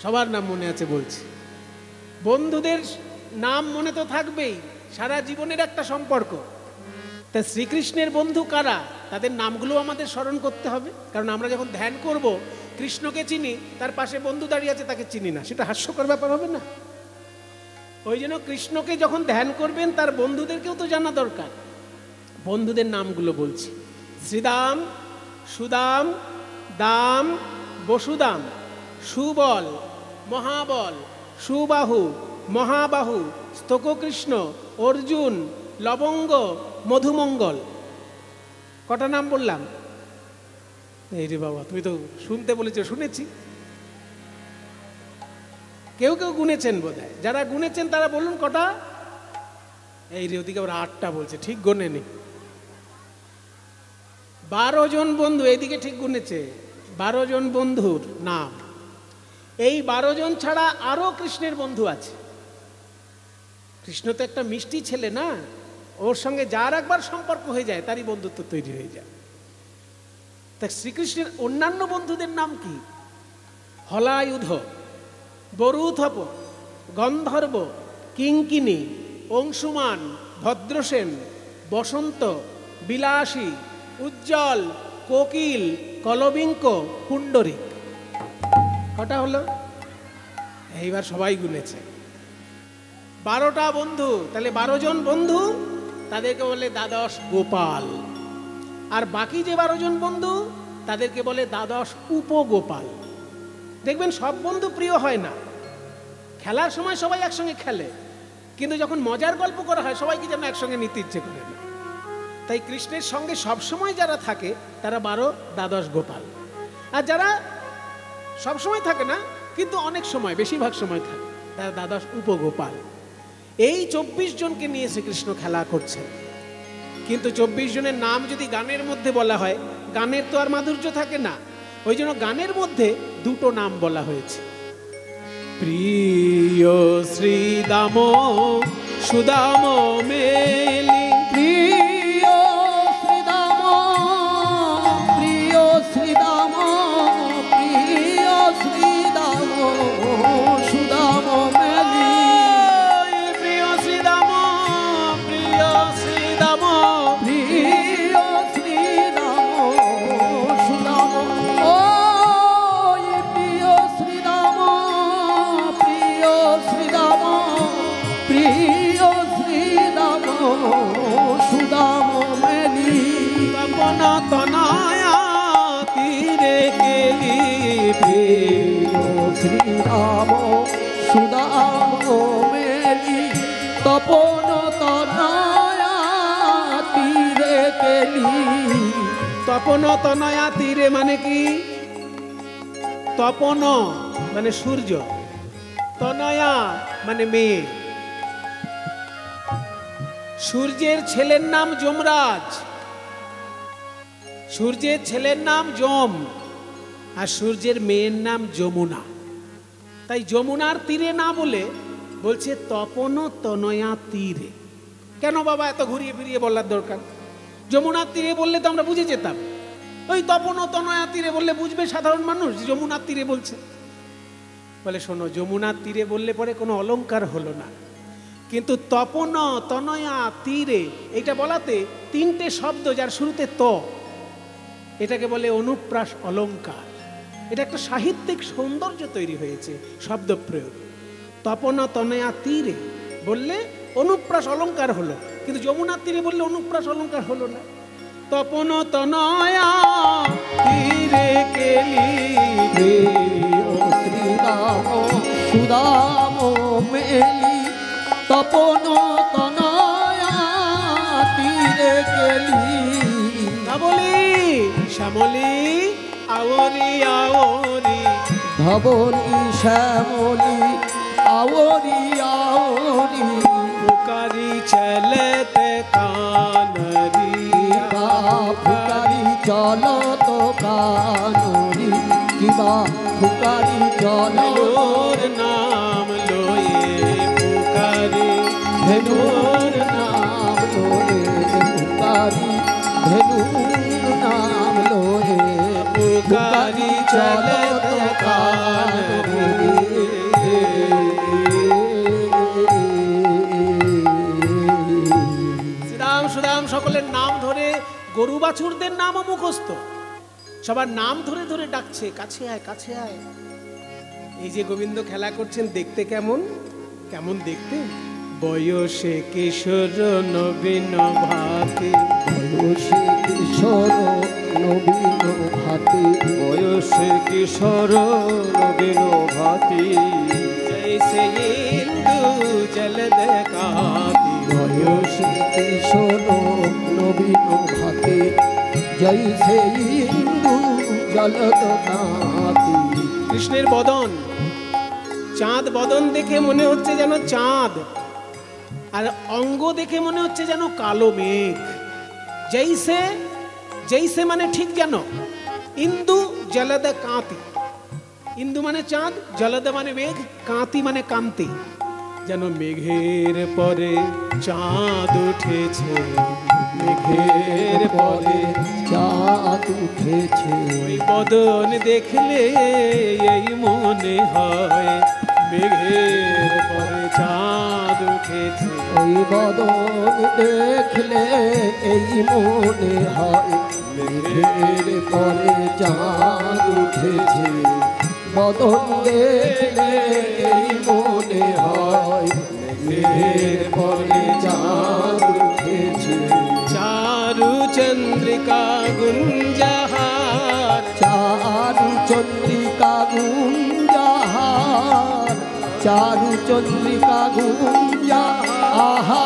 সবার নাম মনে আছে বলছি। বন্ধুদের নাম মনে তো থাকবেই, সারা জীবনের একটা সম্পর্ক। তা শ্রীকৃষ্ণের বন্ধু কারা, তাদের নামগুলো আমাদের স্মরণ করতে হবে। কারণ আমরা যখন ধ্যান করব, কৃষ্ণকে চিনি, তার পাশে বন্ধু দাঁড়িয়ে আছে তাকে চিনি না, সেটা হাস্যকর ব্যাপার হবে না? ওই জন্য কৃষ্ণকে যখন ধ্যান করবেন তার বন্ধুদেরকেও তো জানা দরকার। বন্ধুদের নামগুলো বলছি: শ্রীদাম, সুদাম, দাম, বসুদাম, সুবল, মহাবল, সুবাহু, মহাবাহু, স্তককৃষ্ণ, অর্জুন, লবঙ্গ, মধুমঙ্গল। কটা নাম বললাম? এই রে বাবা, তুমি তো শুনতে বলেছো, শুনেছি। কেউ কেউ গুনেছেন বোধহয়, যারা গুনেছেন তারা বলুন কটা। এই রে, ওদিকে ওরা 8টা বলছে, ঠিক গোনেনি। 12 জন বন্ধু, এইদিকে ঠিক গুনেছে। 12 জন বন্ধুর নাম। এই 12 জন ছাড়া আরো কৃষ্ণের বন্ধু আছে। কৃষ্ণ তো একটা মিষ্টি ছেলে না, ওর সঙ্গে যার একবার সম্পর্ক হয়ে যায় তারই বন্ধুত্ব তৈরি হয়ে যায়। তা শ্রীকৃষ্ণের অন্যান্য বন্ধুদের নাম কি? হলায়ুধ, বরুথপ, গন্ধর্ব, কিঙ্কিনী, অংশুমান, ভদ্রসেন, বসন্ত, বিলাসী, উজ্জ্বল, কোকিল, কলবিঙ্ক, পুণ্ডরিক। কটা হলো? এইবার সবাই গুনেছে। 12টা বন্ধু, তাহলে 12 জন বন্ধু, তাদেরকে বলে দ্বাদশ গোপাল। আর বাকি যে 12 জন বন্ধু তাদেরকে বলে দ্বাদশ উপগোপাল। দেখবেন সব বন্ধু প্রিয় হয় না। খেলার সময় সবাই একসঙ্গে খেলে, কিন্তু যখন মজার গল্প করা হয় সবাইকে যেন একসঙ্গে নিতে ইচ্ছে করে না। তাই কৃষ্ণের সঙ্গে সবসময় যারা থাকে তারা 12 দ্বাদশ গোপাল। আর যারা সবসময় থাকে না কিন্তু অনেক সময়, বেশিরভাগ সময় থাকে, তারা দ্বাদশ উপগোপাল। এই 24 জনকে নিয়ে শ্রীকৃষ্ণ খেলা করছেন। কিন্তু 24 জনের নাম যদি গানের মধ্যে বলা হয়, গানের তো আর মাধুর্য থাকে না। ওই জন্য গানের মধ্যে 2টো নাম বলা হয়েছে: প্রিয় শ্রীদাম, সুদাম মেলি। প্রিয় শ্রীদাম, প্রিয় শ্রীদাম, প্রিয় শ্রীদাম, সুদাম মেলি। প্রিয় শ্রীদাম, প্রিয় শ্রীদাম, প্রিয় শ্রীদাম, সুদাম। ও প্রিয় শ্রীদাম, প্রিয় শ্রীদাম, প্রিয় শ্রীদাম, সুদাম মেলি। তপন তনয়া তীরে গেলি। প্রিয় শ্রীরাম, সুদাম মেলি। তপন তনয়া তীরে গেলি। তপন তনয়া তীরে মানে কি? তপন মানে সূর্য, তনয়া মানে মেয়ে। সূর্যের ছেলের নাম যমরাজ, সূর্যের ছেলের নাম যম, আর সূর্যের মেয়ের নাম যমুনা। তাই যমুনার তীরে না বলে বলছে তপন তনয়া তীরে। কেন বাবা এত ঘুরিয়ে ফিরিয়ে বলার দরকার? যমুনার তীরে বললে তো আমরা বুঝে যেতাম। ওই তপন তনয়া তীরে বললে বুঝবে সাধারণ মানুষ যমুনার তীরে বলছে। বলে শোনো, যমুনার তীরে বললে পরে কোনো অলংকার হলো না, কিন্তু তপন তনয়া তীরে এইটা বলাতে 3টে শব্দ যার শুরুতে ত, এটাকে বলে অনুপ্রাস অলংকার। এটা একটা সাহিত্যিক সৌন্দর্য তৈরি হয়েছে শব্দ প্রয়োগ। তপন তনয়া তীরে বললে অনুপ্রাস অলংকার হলো, কিন্তু যমুনার তীরে বললে অনুপ্রাস অলংকার হলো না। তপন তনয়া তীরে কেলি। প্রিয় শ্রীরাম, সুদাম মেলি। তপন তনয়া তীরে গেলি। বলি শ্যামলি আওরি আওরি। ধবলি শ্যামলি আওরি আওরি। পুকারি চলতে কানরি। পুকারি চলত কানরি। কিবা ফুকারি জল ধেনুর নাম লয়ে পুকারি ধেনুর নাম লোরে ফুকারি ধেনুর নাম লোরে পুকারি চলে কান শ্রীরাম সুদাম সকলের নাম ধরে গরু বাছুরদের নামও মুখস্থ, সবার নাম ধরে ধরে ডাকছে, কাছে আয় কাছে আয়। এই যে গোবিন্দ খেলা করছেন দেখতে কেমন কেমন দেখতে, বয়সে কিশোর নবীন ভাতি, বয়সে কিশোর নবীন ভাতি, বয়সে কিশোর নবীন ভাতি, জৈসে ইন্দু জলদ কাতি, বয়সে কিশোর নবীন ভাতি, জৈসে ইন্দু জলদ নাতি। কৃষ্ণের বদন, চাঁদ বদন দেখে মনে হচ্ছে যেন চাঁদ, আর অঙ্গ দেখে মনে হচ্ছে যেন কালো মেঘ। জৈসে, জৈসে মানে ঠিক যেন, ইন্দু জলদ কাঁতি, ইন্দু মানে চাঁদ, জলদ মানে মেঘ, কাঁতি মানে কান্তি, যেন মেঘের পরে চাঁদ উঠেছে, মেঘের পরে চাঁদ উঠেছে। ওই বদন দেখলে এই মনে হয় মেঘের পরে চাঁদ উঠেছে। ওই বদন দেখলে এই মনে হয় মেঘের পরে চাঁদ উঠেছে। বদন দেখলে এই মনে হয় মেঘের পরে চাঁদ উঠেছে। চারু চন্দ্রিকা গুঞ্জাহার, চারু চন্দ্রিকা গুঞ্জাহার, চারু চন্দ্রিকা গুঞ্জাহার। আহা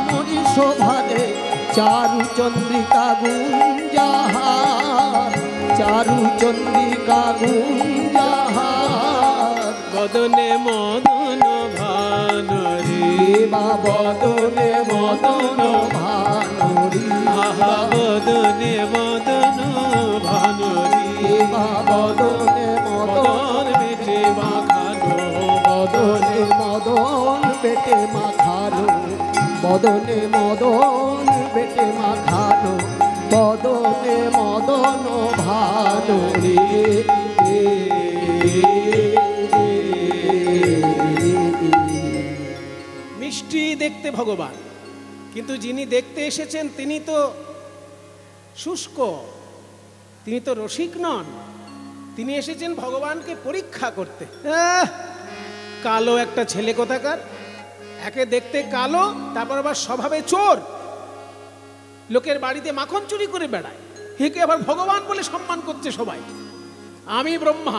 মরি শোভারে চারু চন্দ্রিকা গুঞ্জাহার, চারু চন্দ্রিকা গুঞ্জাহার। বদনে মদন ভানুরি, বা বদনে মদন ভানুরি, আহা বদনে মদন ভানুরি, বা বদনে মদন বেটে মাখানো, বদনে মদন বেটে মাখানো, বদনে মদন বেটে মাখানো, বদনে মদন ভালো রে। মিষ্টি দেখতে ভগবান, কিন্তু যিনি দেখতে এসেছেন তিনি তো শুষ্ক, তিনি তো রসিক নন, তিনি এসেছেন ভগবানকে পরীক্ষা করতে। কালো একটা ছেলে কোথাকার, একে দেখতে কালো, তারপর আবার স্বভাবে চোর, লোকের বাড়িতে মাখন চুরি করে বেড়ায়, একে আবার ভগবান বলে সম্মান করছে সবাই। আমি ব্রহ্মা,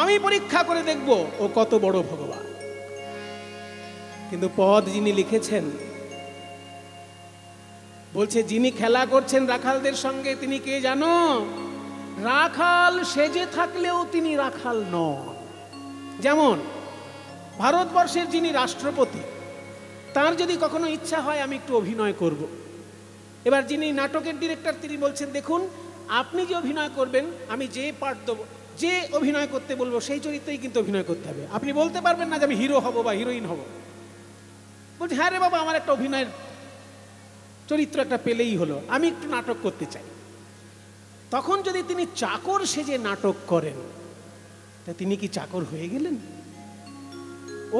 আমি পরীক্ষা করে দেখব ও কত বড় ভগবান। কিন্তু পদ যিনি লিখেছেন বলছে, যিনি খেলা করছেন রাখালদের সঙ্গে তিনি কে জানো? রাখাল সেজে থাকলেও তিনি রাখাল নন। যেমন ভারতবর্ষের যিনি রাষ্ট্রপতি, তার যদি কখনো ইচ্ছা হয় আমি একটু অভিনয় করব, এবার যিনি নাটকের ডিরেক্টর তিনি বলছেন, দেখুন আপনি যে অভিনয় করবেন আমি যে পার্ট দেবো, যে অভিনয় করতে বলবো সেই চরিত্রেই কিন্তু অভিনয় করতে হবে, আপনি বলতে পারবেন না যে আমি হিরো হব বা হিরোইন হব। বলছি হ্যাঁ রে বাবা, আমার একটা অভিনয়ের চরিত্র একটা পেলেই হলো, আমি একটু নাটক করতে চাই। তখন যদি তিনি চাকর সেজে নাটক করেন, তা তিনি কি চাকর হয়ে গেলেন?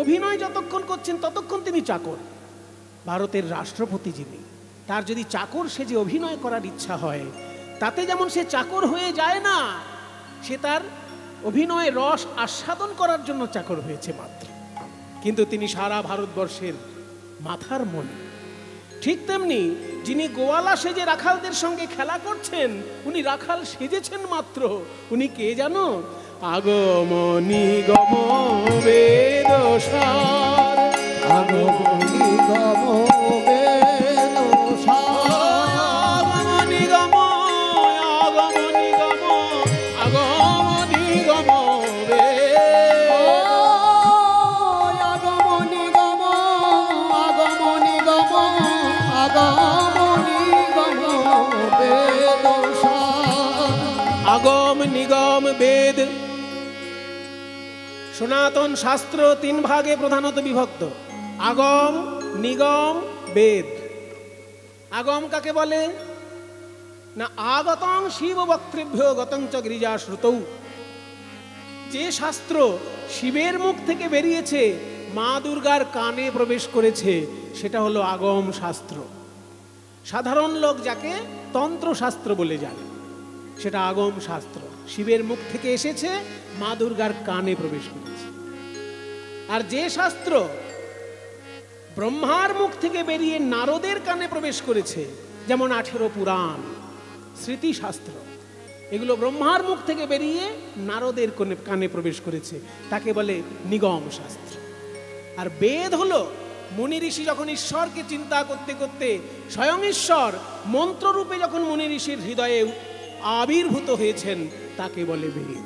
অভিনয় যতক্ষণ করছেন ততক্ষণ তিনি চাকর। ভারতের রাষ্ট্রপতি যিনি, তার যদি চাকর সেজে অভিনয় করার ইচ্ছা হয়, তাতে যেমন সে চাকর হয়ে যায় না, সে তার অভিনয়ের রস আস্বাদন করার জন্য চাকর হয়েছে মাত্র, কিন্তু তিনি সারা ভারতবর্ষের মাথার মনে। ঠিক তেমনি যিনি গোয়ালা সেজে রাখালদের সঙ্গে খেলা করছেন, উনি রাখাল সেজেছেন মাত্র, উনি কে জানো? আগমনি গম বেদসার, আগমনি গম বেদসার, আগমনি গম, আগমনি গম, আগমনি গম আগমনি গম, আগমনি গম, আগমনি গম বেদসার, আগম নিগম বেদ। সনাতন শাস্ত্র তিন ভাগে প্রধানত বিভক্ত, আগম নিগম বেদ। আগম কাকে বলে না, আগতং শিব বক্তৃভ্য গতং চ গিরিজা শ্রুতৌ। যে শাস্ত্র শিবের মুখ থেকে বেরিয়েছে, মা দুর্গার কানে প্রবেশ করেছে, সেটা হলো আগম শাস্ত্র। সাধারণ লোক যাকে তন্ত্রশাস্ত্র বলে জানে, সেটা আগম শাস্ত্র। শিবের মুখ থেকে এসেছে, মা দুর্গার কানে প্রবেশ করেছে। আর যে শাস্ত্র ব্রহ্মার মুখ থেকে বেরিয়ে নারদের কানে প্রবেশ করেছে, যেমন 18 পুরাণ, স্মৃতিশাস্ত্র, এগুলো ব্রহ্মার মুখ থেকে বেরিয়ে নারদের কানে প্রবেশ করেছে, তাকে বলে নিগম শাস্ত্র। আর বেদ হলো মুনি ঋষি যখন ঈশ্বরকে চিন্তা করতে করতে স্বয়ং ঈশ্বর মন্ত্ররূপে যখন মুনি ঋষির হৃদয়ে আবির্ভূত হয়েছেন, তাকে বলে বেদ।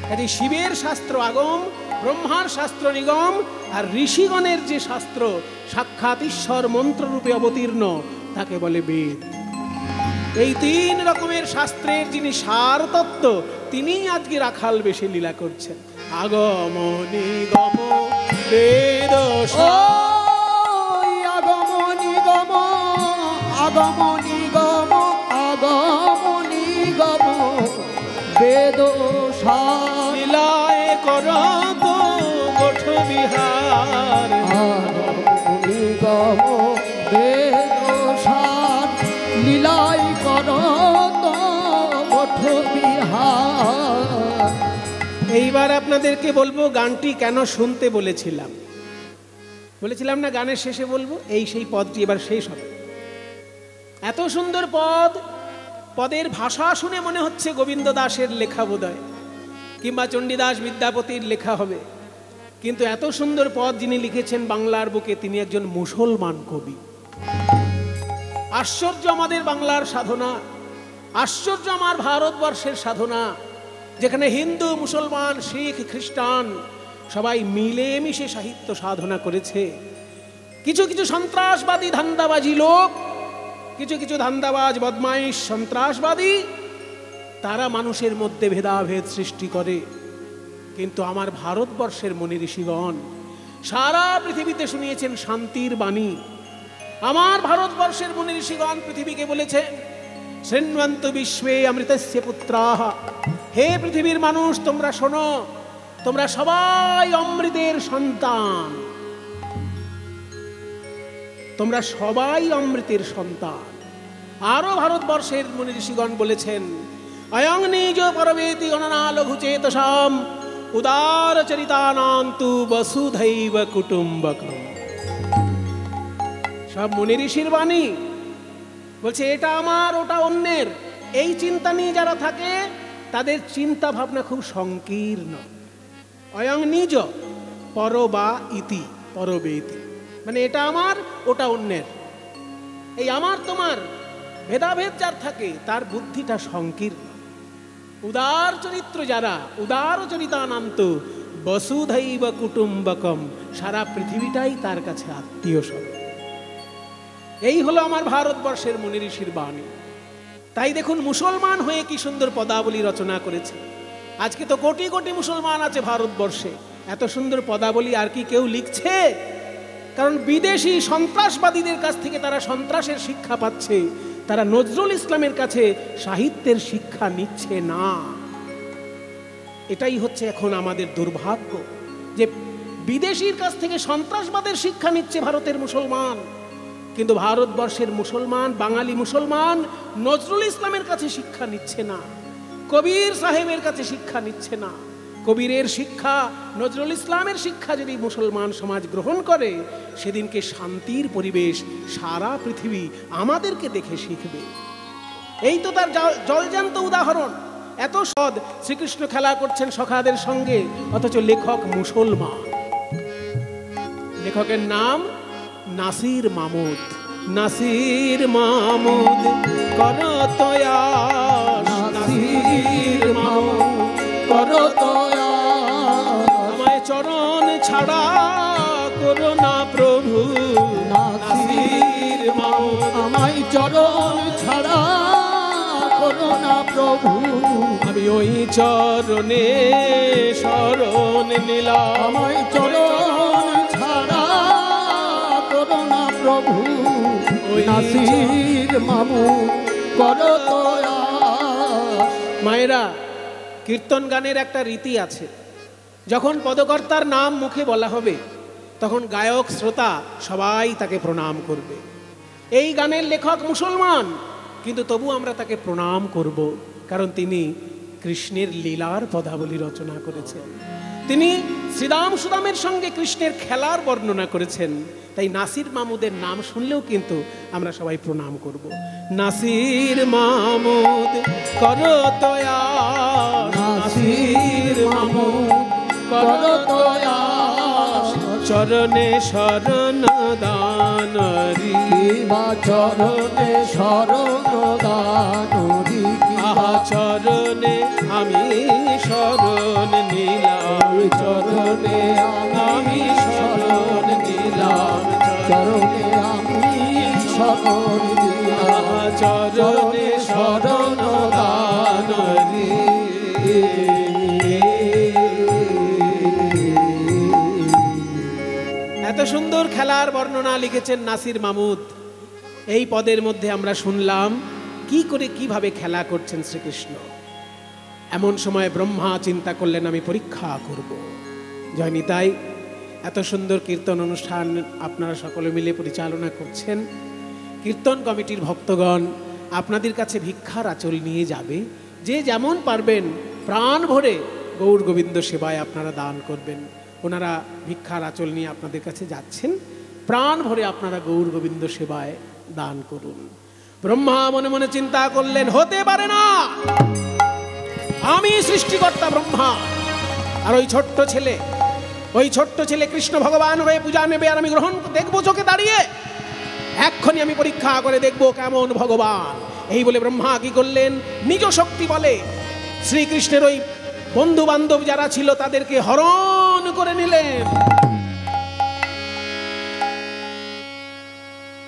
কাজে শিবের শাস্ত্র আগম, ব্রহ্মার শাস্ত্র নিগম, আর ঋষিগণের যে শাস্ত্র সাক্ষাৎ ঈশ্বর মন্ত্ররূপে অবতীর্ণ, তাকে বলে বেদ। এই তিন রকমের শাস্ত্রের যিনি সার তত্ত্ব, তিনিই আজকে রাখাল বেশে লীলা করছেন। আগম নিগম বেদ আগম নিগম আগম নিগম আগম নিগম বেদ লীলায় করত গোঠ বিহার। আগম নিগম বেদ লীলাই করত গোঠ বিহার। এইবার আপনাদেরকে বলবো গানটি কেন শুনতে বলেছিলাম। বলেছিলাম না গানের শেষে বলবো, এই সেই পদটি এবার শেষ হবে। এত সুন্দর পদ, পদের ভাষা শুনে মনে হচ্ছে গোবিন্দ দাসের লেখা বোধহয়, কিংবা চণ্ডীদাস বিদ্যাপতির লেখা হবে। কিন্তু এত সুন্দর পদ যিনি লিখেছেন বাংলার বুকে, তিনি একজন মুসলমান কবি। আশ্চর্য আমাদের বাংলার সাধনা, আশ্চর্য আমার ভারতবর্ষের সাধনা, যেখানে হিন্দু মুসলমান শিখ খ্রিস্টান সবাই মিলেমিশে সাহিত্য সাধনা করেছে। কিছু কিছু সন্ত্রাসবাদী ধান্দাবাজি লোক, কিছু কিছু ধান্দাবাজ বদমাইশ সন্ত্রাসবাদী, তারা মানুষের মধ্যে ভেদাভেদ সৃষ্টি করে। কিন্তু আমার ভারতবর্ষের মুনি ঋষিগণ সারা পৃথিবীতে শুনিয়েছেন শান্তির বাণী। আমার ভারতবর্ষের মুনি ঋষিগণ পৃথিবীকে বলেছেন, শৃণ্বন্তু বিশ্বে অমৃতস্য পুত্রাঃ, হে পৃথিবীর মানুষ তোমরা শোনো, তোমরা সবাই অমৃতের সন্তান, তোমরা সবাই অমৃতের সন্তান। আরো ভারতবর্ষের মুনি ঋষিগণ বলেছেন, অয়ং নিজ পরবেতি গণনা লঘু চেতসাম উদার চরিতানান্তু বসুধৈব কুটুম্বকম। সব মুনি ঋষির বাণী বলছে, এটা আমার ওটা অন্যের, এই চিন্তা নিয়ে যারা থাকে তাদের চিন্তা ভাবনা খুব সংকীর্ণ। অয়ং নিজ পর বা ইতি পরবেতি, মানে এটা আমার ওটা অন্যের। এই আমার তোমার ভেদাভেদ যার থাকে তার বুদ্ধিটা সংকীর্ণ। উদার চরিত্র যারা, উদার চরিতানান্ত বসুধৈব কুটুম্বকম, সারা পৃথিবীটাই তার কাছে আত্মীয় স্বরূপ। এই হলো আমার ভারতবর্ষের মুনি ঋষির বাণী। তাই দেখুন মুসলমান হয়ে কি সুন্দর পদাবলী রচনা করেছে। আজকে তো কোটি কোটি মুসলমান আছে ভারতবর্ষে, এত সুন্দর পদাবলী আর কি কেউ লিখছে? কারণ বিদেশি সন্ত্রাসবাদীদের কাছ থেকে তারা সন্ত্রাসের শিক্ষা পাচ্ছে, তারা নজরুল ইসলামের কাছে সাহিত্যের শিক্ষা নিচ্ছে না। এটাই হচ্ছে এখন আমাদের দুর্ভাগ্য, যে বিদেশির কাছ থেকে সন্ত্রাসবাদের শিক্ষা নিচ্ছে ভারতের মুসলমান, কিন্তু ভারতবর্ষের মুসলমান, বাঙালি মুসলমান নজরুল ইসলামের কাছে শিক্ষা নিচ্ছে না, কবির সাহেবের কাছে শিক্ষা নিচ্ছে না। কবিরের শিক্ষা, নজরুল ইসলামের শিক্ষা যদি মুসলমান সমাজ গ্রহণ করে, সেদিনকে শান্তির পরিবেশ সারা পৃথিবী আমাদেরকে দেখে শিখবে। এই তো তার জলজান্ত উদাহরণ। এত সদ শ্রীকৃষ্ণ খেলা করছেন সখাদের সঙ্গে, অথচ লেখক মুসলমান। লেখকের নাম নাসির মাহমুদ। নাসির মাহমুদ করতয়াস, নাসির মাহমুদ করতয়াস, আমায় চরণ ছাড়া করো না প্রভু। নাসির মাহমুদ আমায় চরণ ছাড়া করো না প্রভু আমি ওই চরণে শরণ নিলাম। আমায় চরণ ছাড়া করো না প্রভু ওই নাসির মামু করো দয়া। মায়েরা, কীর্তন গানের একটা রীতি আছে। যখন পদকর্তার নাম মুখে বলা হবে তখন গায়ক শ্রোতা সবাই তাকে প্রণাম করবে। এই গানের লেখক মুসলমান, কিন্তু তবু আমরা তাকে প্রণাম করব, কারণ তিনি কৃষ্ণের লীলার পদাবলী রচনা করেছেন। তিনি শ্রীরাম সুদামের সঙ্গে কৃষ্ণের খেলার বর্ণনা করেছেন। তাই নাসির মামুদের নাম শুনলেও কিন্তু আমরা সবাই প্রণাম করব। নাসির মামুদ করো দয়া, নাসির মামুদ করো দয়া, চরণে শরণ দান কিবা চরণে শরণ দানরি আহা চরণে আমি শরণ নিলাম, চরণে আমি শরণ নিলাম, চরণে আমি শরণ দিলাম চরণে শরণ দান এত সুন্দর খেলার বর্ণনা লিখেছেন নাসির মামুদ। এই পদের মধ্যে আমরা শুনলাম কি করে কিভাবে খেলা করছেন শ্রীকৃষ্ণ। এমন সময় ব্রহ্মা চিন্তা করলেন আমি পরীক্ষা করব। জয় নিতাই। এত সুন্দর কীর্তন অনুষ্ঠান আপনারা সকলে মিলে পরিচালনা করছেন। কীর্তন কমিটির ভক্তগণ আপনাদের কাছে ভিক্ষার আঁচল নিয়ে যাবে। যে যেমন পারবেন প্রাণ ভরে গৌর গোবিন্দ সেবায় আপনারা দান করবেন। ওনারা ভিক্ষার আঁচল নিয়ে আপনাদের কাছে যাচ্ছেন। প্রাণ ভরে আপনারা গৌর গোবিন্দ সেবায় দান করুন। ব্রহ্মা মনে মনে চিন্তা করলেন, হতে পারে না, আমি সৃষ্টিকর্তা ব্রহ্মা, আর ওই ছোট্ট ছেলে কৃষ্ণ ভগবান হয়ে পূজা নেবে, আর আমি গ্রহণ দেখবো চোখে দাঁড়িয়ে। এক্ষুনি আমি পরীক্ষা করে দেখবো কেমন ভগবান। এই বলে ব্রহ্মা কি করলেন, নিজ শক্তি বলে শ্রীকৃষ্ণের ওই বন্ধু বান্ধব যারা ছিল তাদেরকে হরণ করে নিলেন।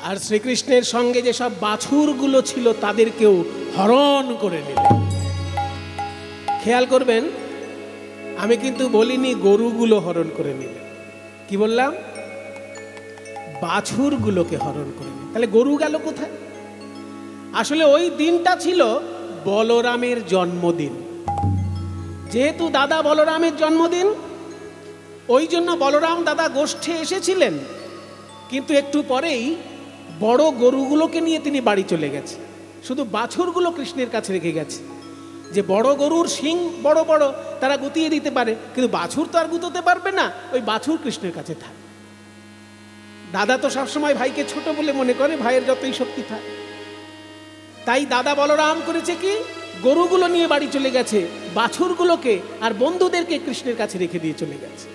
আর শ্রীকৃষ্ণের সঙ্গে যেসব বাছুরগুলো ছিল তাদেরকেও হরণ করে নিলেন। খেয়াল করবেন, আমি কিন্তু বলিনি গরুগুলো হরণ করে নিলেন, কি বললাম, বাছুরগুলোকে হরণ করে নিলেন। তাহলে গরু গেল কোথায়? আসলে ওই দিনটা ছিল বলরামের জন্মদিন। যেহেতু দাদা বলরামের জন্মদিন, ওই জন্য বলরাম দাদা গোষ্ঠে এসেছিলেন, কিন্তু একটু পরেই বড় গরুগুলোকে নিয়ে তিনি বাড়ি চলে গেছে। শুধু বাছুরগুলো কৃষ্ণের কাছে রেখে গেছে। যে বড় গরুর শিং বড় বড়, তারা গুতিয়ে দিতে পারে, কিন্তু বাছুর তো আর গুতোতে পারবে না। ওই বাছুর কৃষ্ণের কাছে থাকে। দাদা তো সবসময় ভাইকে ছোট বলে মনে করে, ভাইয়ের যতই শক্তি থাকে। তাই দাদা বলরাম করেছে কি, গরুগুলো নিয়ে বাড়ি চলে গেছে, বাছুরগুলোকে আর বন্ধুদেরকে কৃষ্ণের কাছে রেখে দিয়ে চলে গেছে।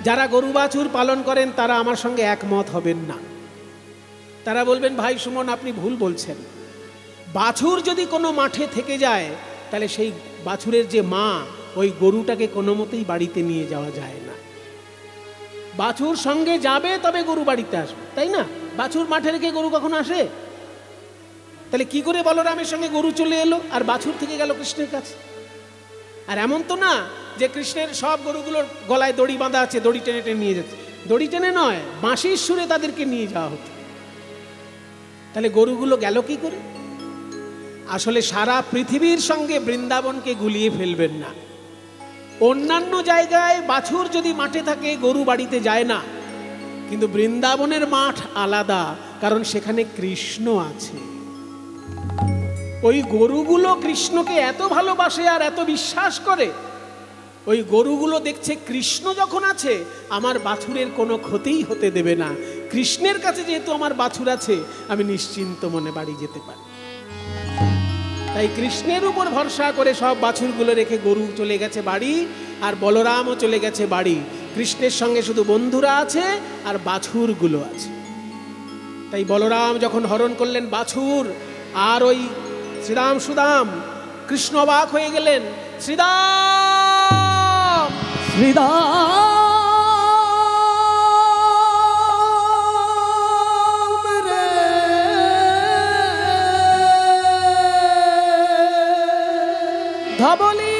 যারা গরু বাছুর পালন করেন তারা আমার সঙ্গে একমত হবেন না। তারা বলবেন, ভাই সুমন আপনি ভুল বলছেন। বাছুর যদি কোনো মাঠে থেকে যায়, তাহলে সেই বাছুরের যে মা, ওই গরুটাকে কোনো মতেই বাড়িতে নিয়ে যাওয়া যায় না। বাছুর সঙ্গে যাবে তবে গরু বাড়িতে আসবে, তাই না? বাছুর মাঠে রেখে গরু কখনো আসে? তাহলে কি করে বলরামের সঙ্গে গরু চলে এলো আর বাছুর থেকে গেল কৃষ্ণের কাছে? আর এমন তো না যে কৃষ্ণের সব গরুগুলোর গলায় দড়ি বাঁধা আছে, দড়ি টেনে টেনে নিয়ে যাচ্ছে। দড়ি টেনে নয়, বাঁশির সুরে তাদেরকে নিয়ে যাওয়া হতো। তাহলে গরুগুলো গেল কি করে? আসলে সারা পৃথিবীর সঙ্গে বৃন্দাবনকে গুলিয়ে ফেলবেন না। অন্যান্য জায়গায় বাছুর যদি মাঠে থাকে গরু বাড়িতে যায় না, কিন্তু বৃন্দাবনের মাঠ আলাদা, কারণ সেখানে কৃষ্ণ আছে। ওই গরুগুলো কৃষ্ণকে এত ভালোবাসে আর এত বিশ্বাস করে, ওই গরুগুলো দেখছে কৃষ্ণ যখন আছে আমার বাছুরের কোনো ক্ষতিই হতে দেবে না। কৃষ্ণের কাছে যেহেতু আমার বাছুর আছে, আমি নিশ্চিন্ত মনে বাড়ি যেতে পারি। তাই কৃষ্ণের উপর ভরসা করে সব বাছুরগুলো রেখে গরু চলে গেছে বাড়ি, আর বলরামও চলে গেছে বাড়ি। কৃষ্ণের সঙ্গে শুধু বন্ধুরা আছে আর বাছুরগুলো আছে। তাই বলরাম যখন হরণ করলেন বাছুর আর ওই শ্রীরাম সুদাম, কৃষ্ণ অবাক হয়ে গেলেন। শ্রীরাম শ্রীরাম রে ধবলি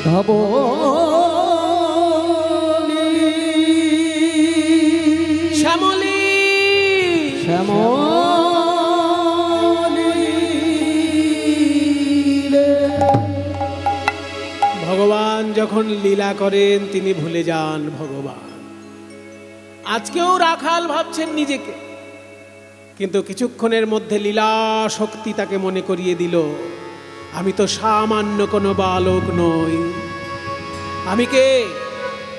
ধবলি শ্যামলি শ্যামলি রে। ভগবান যখন লীলা করেন তিনি ভুলে যান ভগবান। আজকেও রাখাল ভাবছেন নিজেকে, কিন্তু কিছুক্ষণের মধ্যে লীলা শক্তি তাকে মনে করিয়ে দিল, আমি তো সামান্য কোনো বালক নই। আমি কে?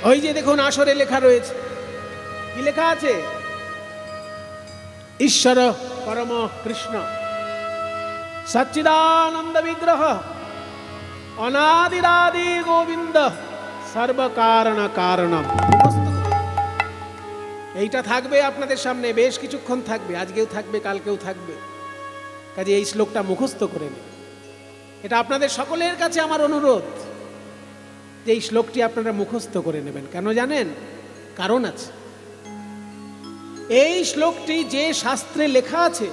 ওই যে দেখুন আসরে লেখা রয়েছে, কি লেখা আছে? ঈশ্বর পরম কৃষ্ণ সচ্চিদানন্দ বিগ্রহ অনাদিরাদি গোবিন্দ সর্বকারণ কারণম। এইটা থাকবে আপনাদের সামনে, বেশ কিছুক্ষণ থাকবে, আজকেও থাকবে, কালকেও থাকবে। কাজে এই শ্লোকটা মুখস্থ করে নিন। এটা আপনাদের সকলের কাছে আমার অনুরোধ যে এই শ্লোকটি আপনারা মুখস্থ করে নেবেন। কেন জানেন? কারণ আছে। এই শ্লোকটি যে শাস্ত্রে লেখা আছে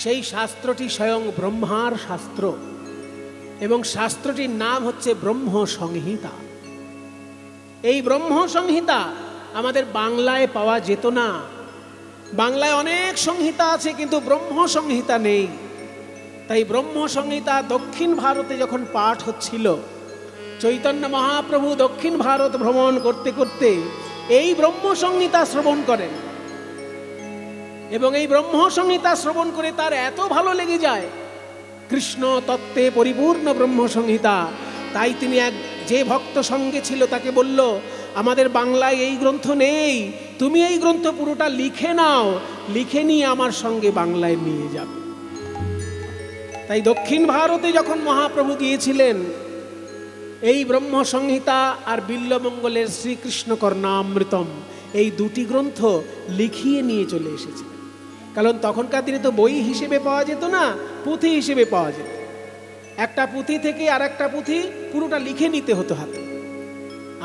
সেই শাস্ত্রটি স্বয়ং ব্রহ্মার শাস্ত্র, এবং শাস্ত্রটির নাম হচ্ছে ব্রহ্ম সংহিতা। এই ব্রহ্ম সংহিতা আমাদের বাংলায় পাওয়া যেত না। বাংলায় অনেক সংহিতা আছে, কিন্তু ব্রহ্ম সংহিতা নেই। তাই ব্রহ্ম সংহিতা দক্ষিণ ভারতে যখন পাঠ হচ্ছিল, চৈতন্য মহাপ্রভু দক্ষিণ ভারত ভ্রমণ করতে করতে এই ব্রহ্ম সংহিতা শ্রবণ করেন, এবং এই ব্রহ্ম সংহিতা শ্রবণ করে তার এত ভালো লেগে যায়, কৃষ্ণ তত্ত্বে পরিপূর্ণ ব্রহ্ম সংহিতা। তাই তিনি যে ভক্ত সঙ্গে ছিল তাকে বলল, আমাদের বাংলায় এই গ্রন্থ নেই, তুমি এই গ্রন্থ পুরোটা লিখে নাও, লিখে নিয়ে আমার সঙ্গে বাংলায় নিয়ে যাবে। তাই দক্ষিণ ভারতে যখন মহাপ্রভু গিয়েছিলেন, এই ব্রহ্ম সংহিতা আর বিল্বমঙ্গলের শ্রীকৃষ্ণ কর্ণামৃতম এই দুটি গ্রন্থ লিখিয়ে নিয়ে চলে এসেছিলেন। কারণ তখনকার দিনে তো বই হিসেবে পাওয়া যেত না, পুঁথি হিসেবে পাওয়া যেত। একটা পুঁথি থেকে আর একটা পুঁথি পুরোটা লিখে নিতে হতো হাতে।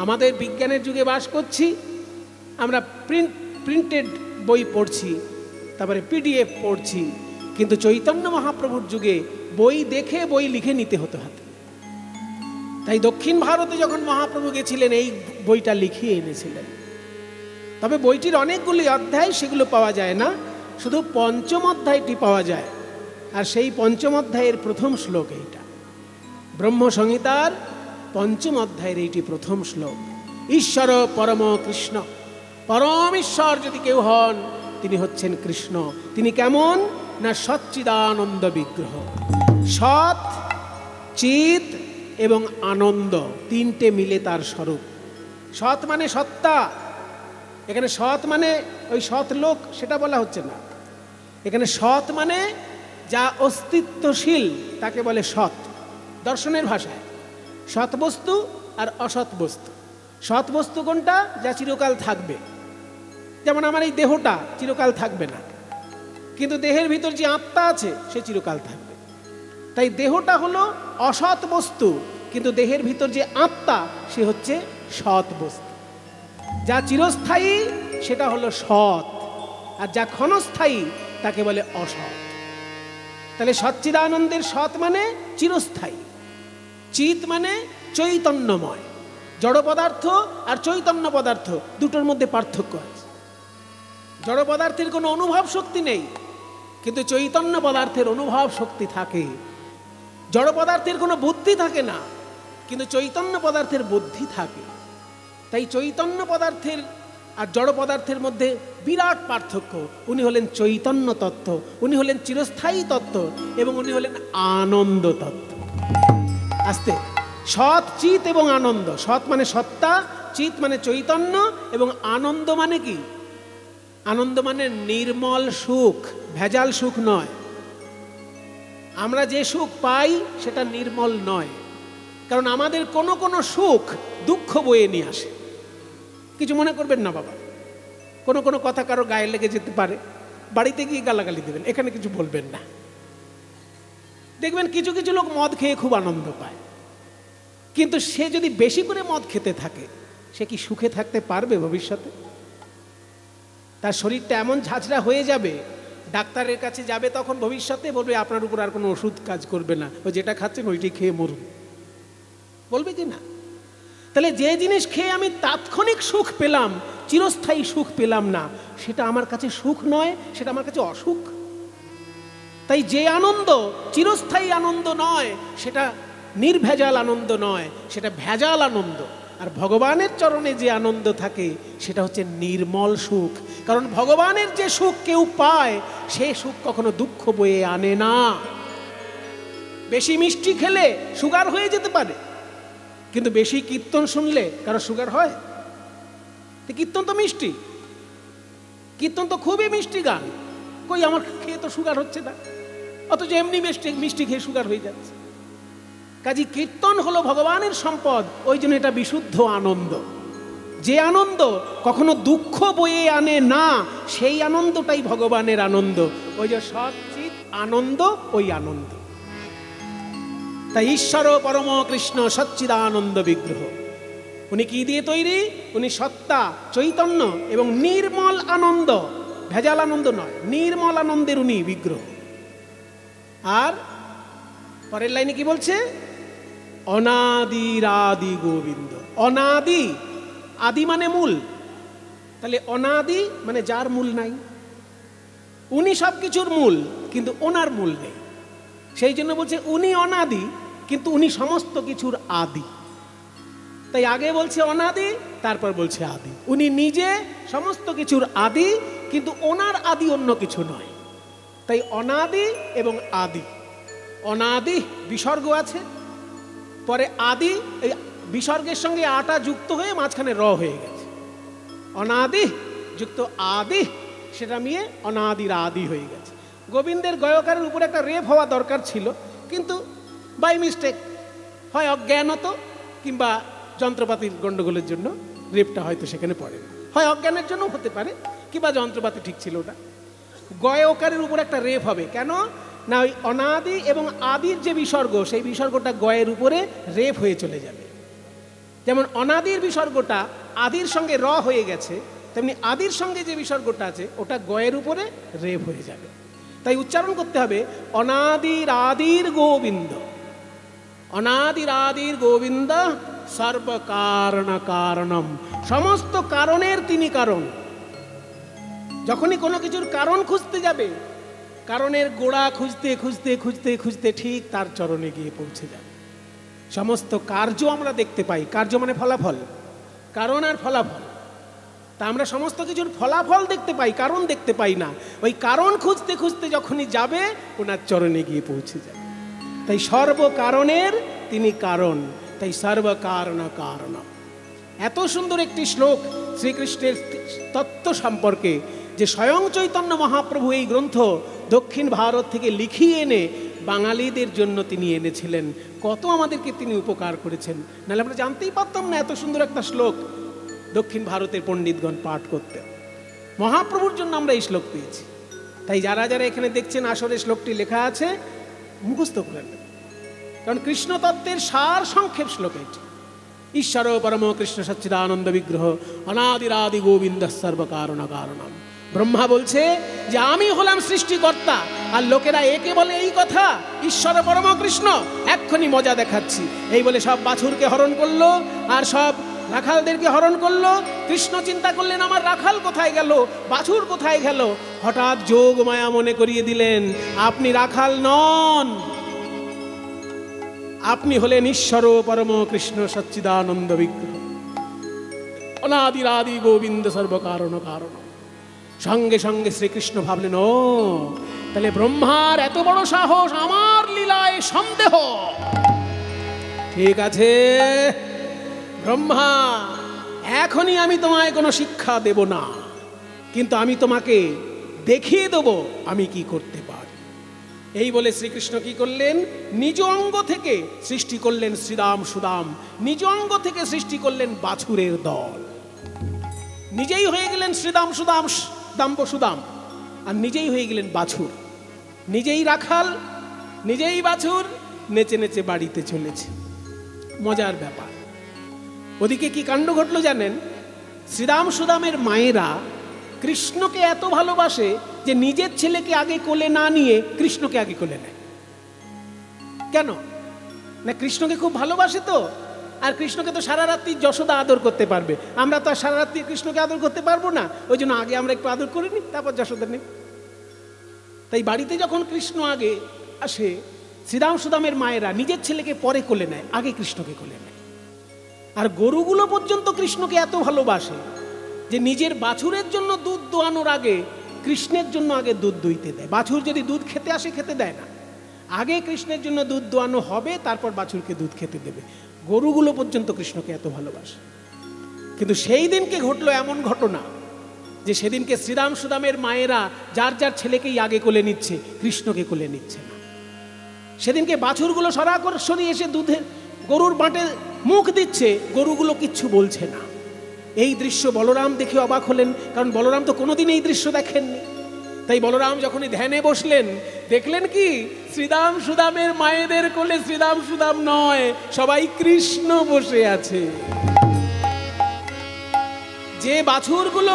আমাদের বিজ্ঞানের যুগে বাস করছি, আমরা প্রিন্টেড বই পড়ছি, তারপরে পিডিএফ পড়ছি, কিন্তু চৈতন্য মহাপ্রভুর যুগে বই দেখে বই লিখে নিতে হতো হাতে। তাই দক্ষিণ ভারতে যখন মহাপ্রভু গেছিলেন এই বইটা লিখিয়ে এনেছিলেন। তবে বইটির অনেকগুলি অধ্যায়, সেগুলো পাওয়া যায় না, শুধু পঞ্চম অধ্যায়টি পাওয়া যায়। আর সেই পঞ্চম অধ্যায়ের প্রথম শ্লোক এইটা, ব্রহ্ম সংহিতার পঞ্চম অধ্যায়ের এইটি প্রথম শ্লোক। ঈশ্বর পরম কৃষ্ণ, পরম ঈশ্বর যদি কেউ হন তিনি হচ্ছেন কৃষ্ণ। তিনি কেমন? না সচ্চিদানন্দ বিগ্রহ। সৎ, চিৎ এবং আনন্দ তিনটে মিলে তার স্বরূপ। সৎ মানে সত্তা, এখানে সৎ মানে ওই সৎ লোক সেটা বলা হচ্ছে না। এখানে সৎ মানে যা অস্তিত্বশীল তাকে বলে সৎ। দর্শনের ভাষায় সৎ বস্তু আর অসৎ বস্তু। সৎ বস্তু কোনটা? যা চিরকাল থাকবে। যেমন আমার এই দেহটা চিরকাল থাকবে না, কিন্তু দেহের ভিতর যে আত্মা আছে সে চিরকাল থাকবে। তাই দেহটা হলো অসৎ বস্তু, কিন্তু দেহের ভিতর যে আত্মা সে হচ্ছে সৎ বস্তু। যা চিরস্থায়ী সেটা হলো সৎ, আর যা ক্ষণস্থায়ী তাকে বলে অসৎ। তাহলে সচ্চিদানন্দের সৎ মানে চিরস্থায়ী, চিৎ মানে চৈতন্যময়। জড় পদার্থ আর চৈতন্য পদার্থ দুটোর মধ্যে পার্থক্য আছে। জড় পদার্থের কোনো অনুভব শক্তি নেই, কিন্তু চৈতন্য পদার্থের অনুভব শক্তি থাকে। জড় পদার্থের কোনো বুদ্ধি থাকে না, কিন্তু চৈতন্য পদার্থের বুদ্ধি থাকে। তাই চৈতন্য পদার্থের আর জড় পদার্থের মধ্যে বিরাট পার্থক্য। উনি হলেন চৈতন্য তত্ত্ব, উনি হলেন চিরস্থায়ী তত্ত্ব, এবং উনি হলেন আনন্দ তত্ত্ব। আস্তে, সৎ, চিৎ এবং আনন্দ। সৎ মানে সত্তা, চিৎ মানে চৈতন্য, এবং আনন্দ মানে কি? আনন্দ মানে নির্মল সুখ, ভেজাল সুখ নয়। আমরা যে সুখ পাই সেটা নির্মল নয়, কারণ আমাদের কোনো কোনো সুখ দুঃখ বয়ে নিয়ে আসে। কিছু মনে করবেন না বাবা, কোনো কোনো কথা কারো গায়ে লেগে যেতে পারে, বাড়িতে গিয়ে গালাগালি দেবেন, এখানে কিছু বলবেন না। দেখবেন কিছু কিছু লোক মদ খেয়ে খুব আনন্দ পায়, কিন্তু সে যদি বেশি করে মদ খেতে থাকে সে কি সুখে থাকতে পারবে ভবিষ্যতে? তার শরীরটা এমন ঝাঁঝরা হয়ে যাবে ডাক্তারের কাছে যাবে তখন ভবিষ্যতে বলবে আপনার উপর আর কোনো ওষুধ কাজ করবে না, ও যেটা খাচ্ছেন ওইটি খেয়ে মরুন, বলবে কি না? তাহলে যে জিনিস খেয়ে আমি তাৎক্ষণিক সুখ পেলাম, চিরস্থায়ী সুখ পেলাম না, সেটা আমার কাছে সুখ নয়, সেটা আমার কাছে অসুখ। তাই যে আনন্দ চিরস্থায়ী আনন্দ নয়, সেটা নির্ভেজাল আনন্দ নয়, সেটা ভেজাল আনন্দ। আর ভগবানের চরণে যে আনন্দ থাকে সেটা হচ্ছে নির্মল সুখ। কারণ ভগবানের যে সুখ কেউ পায়, সে সুখ কখনো দুঃখ বয়ে আনে না। বেশি মিষ্টি খেলে সুগার হয়ে যেতে পারে, কিন্তু বেশি কীর্তন শুনলে কারো সুগার হয়? কীর্তন তো মিষ্টি, কীর্তন তো খুবই মিষ্টি গান, কই আমার খেয়ে তো সুগার হচ্ছে না, অথচ এমনি মিষ্টি খেয়ে সুগার হয়ে যাচ্ছে। কাজী কীর্তন হলো ভগবানের সম্পদ, ওই জন্য এটা বিশুদ্ধ আনন্দ। যে আনন্দ কখনো দুঃখ বয়ে আনে না, সেই আনন্দটাই ভগবানের আনন্দ। ওই যে সচ্চিৎ আনন্দ, ওই আনন্দ। তাই ঈশ্বর পরম কৃষ্ণ সচ্চিদানন্দ বিগ্রহ। উনি কি দিয়ে তৈরি? উনি সত্তা, চৈতন্য এবং নির্মল আনন্দ, ভেজাল আনন্দ নয়, নির্মল আনন্দের উনি বিগ্রহ। আর পরের লাইনে কি বলছে? অনাদিরাদি গোবিন্দ। অনাদি, আদি মানে মূল, তাহলে অনাদি মানে যার মূল নাই। উনি সব কিছুর মূল, কিন্তু ওনার মূল নেই। সেই জন্য বলছে উনি অনাদি, কিন্তু উনি সমস্ত কিছুর আদি। তাই আগে বলছে অনাদি, তারপর বলছে আদি। উনি নিজে সমস্ত কিছুর আদি, কিন্তু ওনার আদি অন্য কিছু নয়। তাই অনাদি এবং আদি। অনাদি বিসর্গ আছে, পরে আদি, এই বিসর্গের সঙ্গে আটা যুক্ত হয়ে মাঝখানে র হয়ে গেছে। অনাদি যুক্ত আদি, সেটা নিয়ে অনাদির আদি হয়ে গেছে। গোবিন্দের গয়কারের উপরে একটা রেপ হওয়া দরকার ছিল, কিন্তু বাই মিস্টেক, হয় অজ্ঞানত কিংবা যন্ত্রপাতির গণ্ডগোলের জন্য রেপটা হয়তো সেখানে পড়ে না, হয় অজ্ঞানের জন্য হতে পারে, কিংবা যন্ত্রপাতি ঠিক ছিল ওটা। গয়কারের উপর একটা রেপ হবে, কেন না ওই অনাদি এবং আদির যে বিসর্গ, সেই বিসর্গটা গয়ের উপরে রেপ হয়ে চলে যাবে। যেমন অনাদির বিসর্গটা আদির সঙ্গে র হয়ে গেছে, তেমনি আদির সঙ্গে যে বিসর্গটা আছে ওটা গয়ের উপরে রেপ হয়ে যাবে। তাই উচ্চারণ করতে হবে অনাদির আদির গোবিন্দ। অনাদির আদির গোবিন্দ সর্বকারণ কারণম। সমস্ত কারণের তিনি কারণ। যখনই কোনো কিছুর কারণ খুঁজতে যাবে, কারণের গোড়া খুঁজতে খুঁজতে খুঁজতে খুঁজতে ঠিক তার চরণে গিয়ে পৌঁছে যাবে। সমস্ত কার্য আমরা দেখতে পাই, কার্য মানে ফলাফল, কারণ আর ফলাফল। তা আমরা সমস্ত কিছুর ফলাফল দেখতে পাই, কারণ দেখতে পাই না। ওই কারণ খুঁজতে খুঁজতে যখনই যাবে, ওনার চরণে গিয়ে পৌঁছে যাবে। তাই সর্বকারণের তিনি কারণ, তাই সর্বকারণ কারণ। এত সুন্দর একটি শ্লোক শ্রীকৃষ্ণের তত্ত্ব সম্পর্কে, যে স্বয়ং চৈতন্য মহাপ্রভু এই গ্রন্থ দক্ষিণ ভারত থেকে লিখিয়ে এনে বাঙালিদের জন্য তিনি এনেছিলেন। কত আমাদেরকে তিনি উপকার করেছেন, নাহলে আমরা জানতেই পারতাম না এত সুন্দর একটা শ্লোক দক্ষিণ ভারতের পণ্ডিতগণ পাঠ করতেন। মহাপ্রভুর জন্য আমরা এই শ্লোক পেয়েছি। তাই যারা যারা এখানে দেখছেন আসলে শ্লোকটি লেখা আছে, মুখস্থ করে নেন, কারণ কৃষ্ণ তত্ত্বের সার সংক্ষেপ শ্লোক এটি। ঈশ্বর পরম কৃষ্ণ সচ্চিদানন্দ বিগ্রহ অনাদিরাদি গোবিন্দ সর্বকারণ কারণম। ব্রহ্মা বলছে যে আমি হলাম সৃষ্টিকর্তা, আর লোকেরা একে বলে এই কথা, ঈশ্বর পরম কৃষ্ণ, এক্ষুনি মজা দেখাচ্ছি, এই বলে সব বাছুরকে হরণ করলো আর সব রাখালদেরকে হরণ করলো। কৃষ্ণ চিন্তা করলেন আমার রাখাল কোথায় গেল, বাছুর কোথায় গেল। হঠাৎ যোগ মায়া মনে করিয়ে দিলেন আপনি রাখাল নন, আপনি হলেন ঈশ্বর পরম কৃষ্ণ সচ্চিদানন্দ বিগ্রহ অনাদিরাদি গোবিন্দ সর্বকারণ কারণ। সঙ্গে সঙ্গে শ্রীকৃষ্ণ ভাবলেন, ও তাহলে ব্রহ্মার এত বড় সাহস, আমার লীলায় সন্দেহ। ঠিক আছে ব্রহ্মা, এখনই আমি তোমায় কোনো শিক্ষা দেব না, কিন্তু আমি তোমাকে দেখিয়ে দেব আমি কি করতে পারি। এই বলে শ্রীকৃষ্ণ কি করলেন, নিজ অঙ্গ থেকে সৃষ্টি করলেন শ্রীদাম সুদাম, নিজ অঙ্গ থেকে সৃষ্টি করলেন বাছুরের দল। নিজেই হয়ে গেলেন শ্রীদাম সুদাম, দাম্ব সুদাম, আর নিজেই হয়ে গেলেন বাছুর। নিজেই রাখাল, নিজেই বাছুর, নেচে নেচে বাড়িতে চলেছে। মজার ব্যাপার। ওদিকে কি কাণ্ড ঘটলো জানেন? শ্রীদাম সুদামের মায়েরা কৃষ্ণকে এত ভালোবাসে যে নিজের ছেলেকে আগে কোলে না নিয়ে কৃষ্ণকে আগে কোলে নেয়? কেন না? কৃষ্ণকে খুব ভালোবাসে তো, আর কৃষ্ণকে তো সারা রাত্রি যশোদা আদর করতে পারবে, আমরা তো আর সারা রাত্রি কৃষ্ণকে আদর করতে পারবো না। ওই জন্য আগে আমরা একটু আদর করে নিই, তারপর যশোদা নিই। তাই বাড়িতে যখন কৃষ্ণ আগে আসে, শ্রীরাম সুদামের মায়েরা নিজের ছেলেকে পরে কোলে নেয়, আগে কৃষ্ণকে কোলে নেয়। আর গরুগুলো পর্যন্ত কৃষ্ণকে এত ভালোবাসে যে নিজের বাছুরের জন্য দুধ দোয়ানোর আগে কৃষ্ণের জন্য আগে দুধ দুইতে দেয়। বাছুর যদি দুধ খেতে আসে খেতে দেয় না, আগে কৃষ্ণের জন্য দুধ দোয়ানো হবে, তারপর বাছুরকে দুধ খেতে দেবে। গরুগুলো পর্যন্ত কৃষ্ণকে এত ভালোবাসে। কিন্তু সেই দিনকে ঘটলো এমন ঘটনা যে সেদিনকে শ্রীরাম সুদামের মায়েরা যার যার ছেলেকেই আগে কোলে নিচ্ছে, কৃষ্ণকে কোলে নিচ্ছে না। সেদিনকে বাছুরগুলো সরাসরি এসে দুধের গরুর বাঁটে মুখ দিচ্ছে, গরুগুলো কিচ্ছু বলছে না। এই দৃশ্য বলরাম দেখে অবাক হলেন, কারণ বলরাম তো কোনোদিন এই দৃশ্য দেখেননি। তাই বলরাম যখনই ধ্যানে বসলেন, দেখলেন কি শ্রীরাম সুদামের মায়েদের কোলে শ্রীরাম সুদাম নয়, সবাই কৃষ্ণ বসে আছে। যে বাছুরগুলো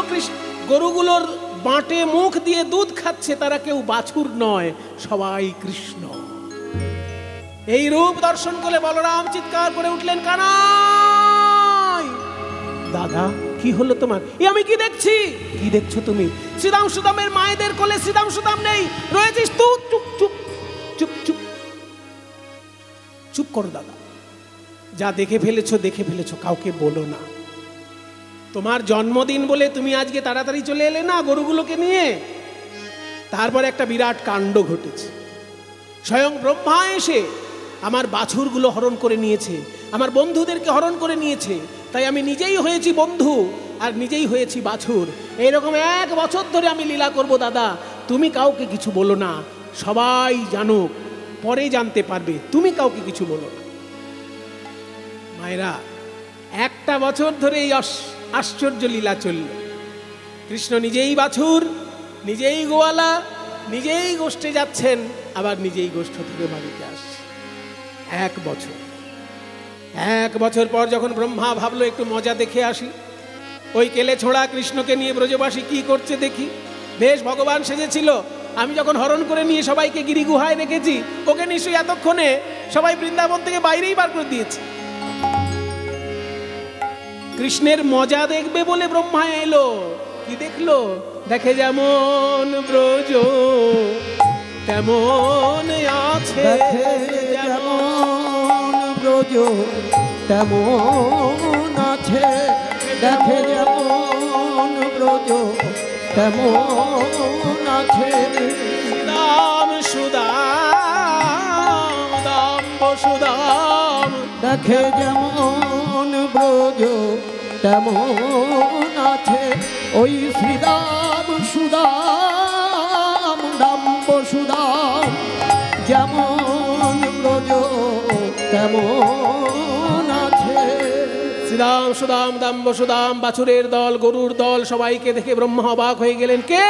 গরুগুলোর বাঁটে মুখ দিয়ে দুধ খাচ্ছে, তারা কেউ বাছুর নয়, সবাই কৃষ্ণ। এই রূপ দর্শন করে বলরাম চিৎকার করে উঠলেন, কানাই দাদা কি হলো তোমার? এ আমি কি দেখছি? কি দেখছো তুমি? শ্রীরাম সুদামের মায়েদের কোলে শ্রীরাম সুদাম নেই, রয়েছিস তুই। চুপ চুপ চুপ চুপ চুপ করো দাদা, যা দেখে ফেলেছো কাউকে বলো না। তোমার জন্মদিন বলে তুমি আজকে তাড়াতাড়ি চলে এলে না গরুগুলোকে নিয়ে, তারপর একটা বিরাট কাণ্ড ঘটেছে। স্বয়ং ব্রহ্মা এসে আমার বাছুরগুলো হরণ করে নিয়েছে, আমার বন্ধুদেরকে হরণ করে নিয়েছে। তাই আমি নিজেই হয়েছি বন্ধু আর নিজেই হয়েছি বাছুর। এইরকম 1 বছর ধরে আমি লীলা করব দাদা, তুমি কাউকে কিছু বলো না, সবাই জানুক, পরে জানতে পারবে, তুমি কাউকে কিছু বলো না। মায়েরা 1টা বছর ধরে এই আশ্চর্য লীলা চলল। কৃষ্ণ নিজেই বাছুর, নিজেই গোয়ালা, নিজেই গোষ্ঠে যাচ্ছেন, আবার নিজেই গোষ্ঠ থেকে বাড়িতে আসছে। 1 বছর। 1 বছর পর যখন ব্রহ্মা ভাবলো একটু মজা দেখে আসি, ওই কেলে ছোড়া কৃষ্ণকে নিয়ে ব্রজবাসী কি করছে দেখি। বেশ ভগবান সেজেছিল, আমি যখন হরণ করে নিয়ে সবাইকে গিরি গুহায় রেখেছি, ওকে নিশ্চয়ই এতক্ষণে সবাই বৃন্দাবন থেকে বাইরেই বার করে দিয়েছে। কৃষ্ণের মজা দেখবে বলে ব্রহ্মা এলো। কি দেখলো? দেখে যেমন ব্রজ তেমন আছে, যেমন ব্রজ তেমন আছে, দেখে যেমন ব্রজ তেমন আছে। দাম সুদাম দাম বসুদাম, দেখে যেমন ব্রজ তেমন আছে। ওই শ্রীরাম সুদাম দাম বসুদাম, যেমন ব্রজ তেমন আছে। শ্রীরাম সুদাম দাম বসুদাম, বাছুরের দল, গরুর দল, সবাইকে দেখে ব্রহ্মা অবাক হয়ে গেলেন। কে?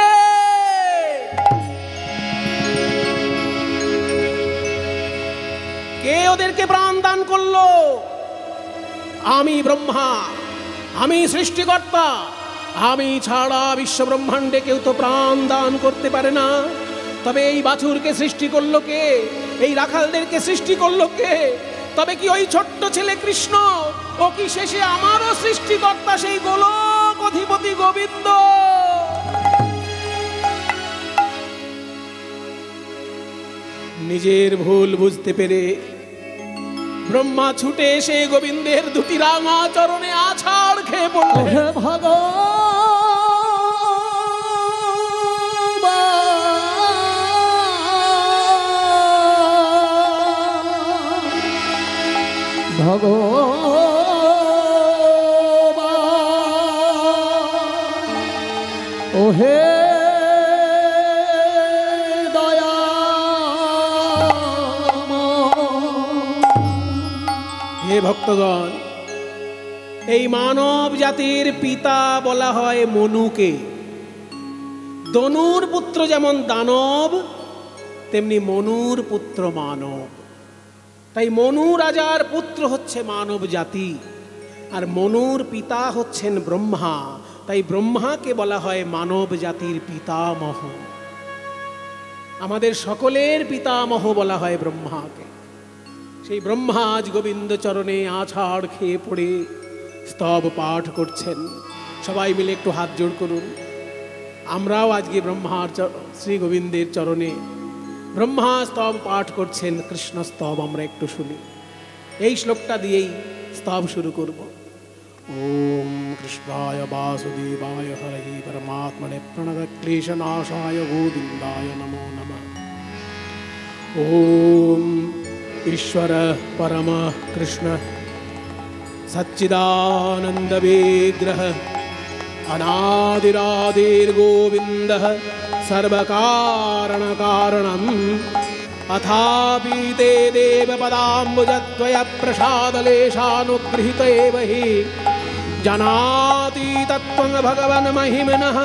কে ওদেরকে প্রাণ দান করলো? আমি ব্রহ্মা, আমি সৃষ্টিকর্তা, আমি ছাড়া বিশ্ব ব্রহ্মাণ্ডে কেউ তো প্রাণ দান করতে পারে না। তবে এই বাছুরকে সৃষ্টি করলো কে? এই রাখালদেরকে সৃষ্টি করলো কে? তবে কি ওই ছোট্ট ছেলে কৃষ্ণ, ও কি শেষে আমারও সৃষ্টিকর্তা, সেই গোলক অধিপতি গোবিন্দ? নিজের ভুল বুঝতে পেরে ব্রহ্মা ছুটে এসে গোবিন্দের 2টি রাঙা চরণে আছাড় খেয়ে পড়লেন। হে ভগবান, ওহে হে ভক্তগণ, এই মানব জাতির পিতা বলা হয় মনুকে। দনুর পুত্র যেমন দানব, তেমনি মনুর পুত্র মানব। তাই মনু রাজার পুত্র হচ্ছে মানব জাতি, আর মনুর পিতা হচ্ছেন ব্রহ্মা। তাই ব্রহ্মাকে বলা হয় মানব জাতির পিতামহ। আমাদের সকলের পিতামহ বলা হয় ব্রহ্মাকে। সেই ব্রহ্মা আজ গোবিন্দ চরণে আছাড় খেয়ে পড়ে স্তব পাঠ করছেন। সবাই মিলে একটু হাত জোড় করুন। আমরাও আজকে ব্রহ্মার শ্রী গোবিন্দের চরণে ব্রহ্মা স্তব পাঠ করছেন, কৃষ্ণ স্তব আমরা একটু শুনি। এই শ্লোকটা দিয়েই স্তব শুরু করব। ওম কৃষ্ণায় বাসুদেবায় হরহি পরমাত্মনে প্রণত ক্লেশনাশায় গোবিন্দায় নমো নমঃ। ওম ईश्वर परम कृष्ण सच्चिदानंद विग्रह अनादिरादिर्गोविंद सर्वकारण कारणम् अथापि ते देवपदाम्बुजद्वय प्रसादलेशानुगृहीत एव हि जनाति तत्त्वं भगवन् महिम्नः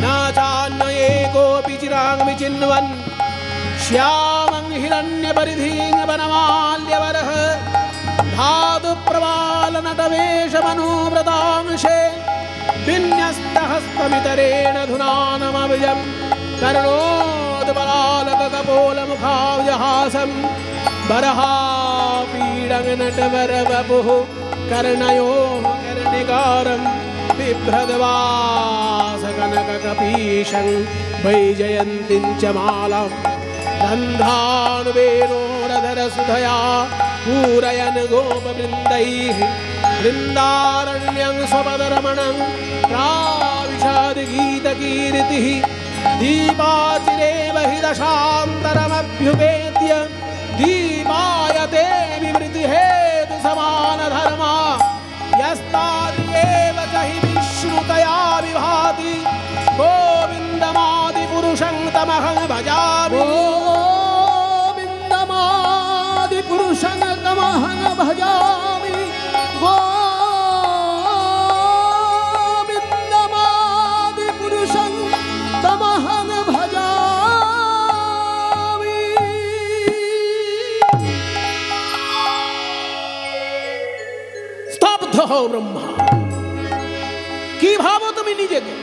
न चान्य कोऽपि चिरां विचिन्वन् श्यामं हिरण्यपरिधिं वनमाल्यवरः धातुप्रवालनटवेशमनोव्रतांशे विन्यस्तहस्तमितरेण धुनानमविजं करुणोद्बलालककपोलमुखाब्जहासं बरहापीडनटवरवपुः कर्णयोः कर्णिकारं बिभ्रद्वासकनककपीशं वैजयन्तीं च मालां गन्धानुवेणोरधरसुधया पूरयन् गोपवृन्दैः वृन्दारण्यं स्वपदरमणं प्राविशद्गीतकीर्तिः दीपाचिरेव हि दशान्तरमभ्युपेत्य दीपायते विवृतिहेतुसमानधर्मा यस्ताद्येव च हि विश्रुतया विभाति गोविन्दमादिपुरुषं तमहं भजामि। गोविन्दमादिपुरुषं तमहं भजामि। गोविन्दमादिपुरुषं तमहं भजामि। স্তব্ধ হও ব্রহ্মা। কি ভাবো তুমি নিজেকে?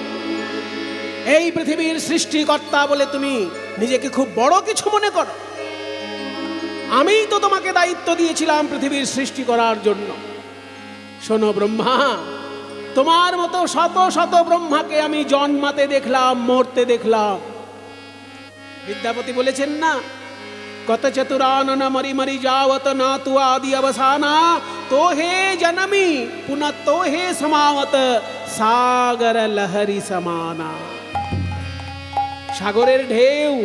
এই পৃথিবীর সৃষ্টিকর্তা বলে তুমি নিজেকে খুব বড় কিছু মনে করো? আমি তো তোমাকে দায়িত্ব দিয়েছিলাম পৃথিবীর সৃষ্টি করার জন্য। শোনো ব্রহ্মা, তোমার মতো শত শত ব্রহ্মাকে আমি জন্মাতে দেখলাম, মরতে দেখলাম। বিদ্যাপতি বলেছেন না, কত চতুরানন মরি মরি যাওত না তু আদি অবসানা তো হে জনমি পুনঃ তো হে সমাवत সাগর লহরি সমানা। সাগরের ঢেউ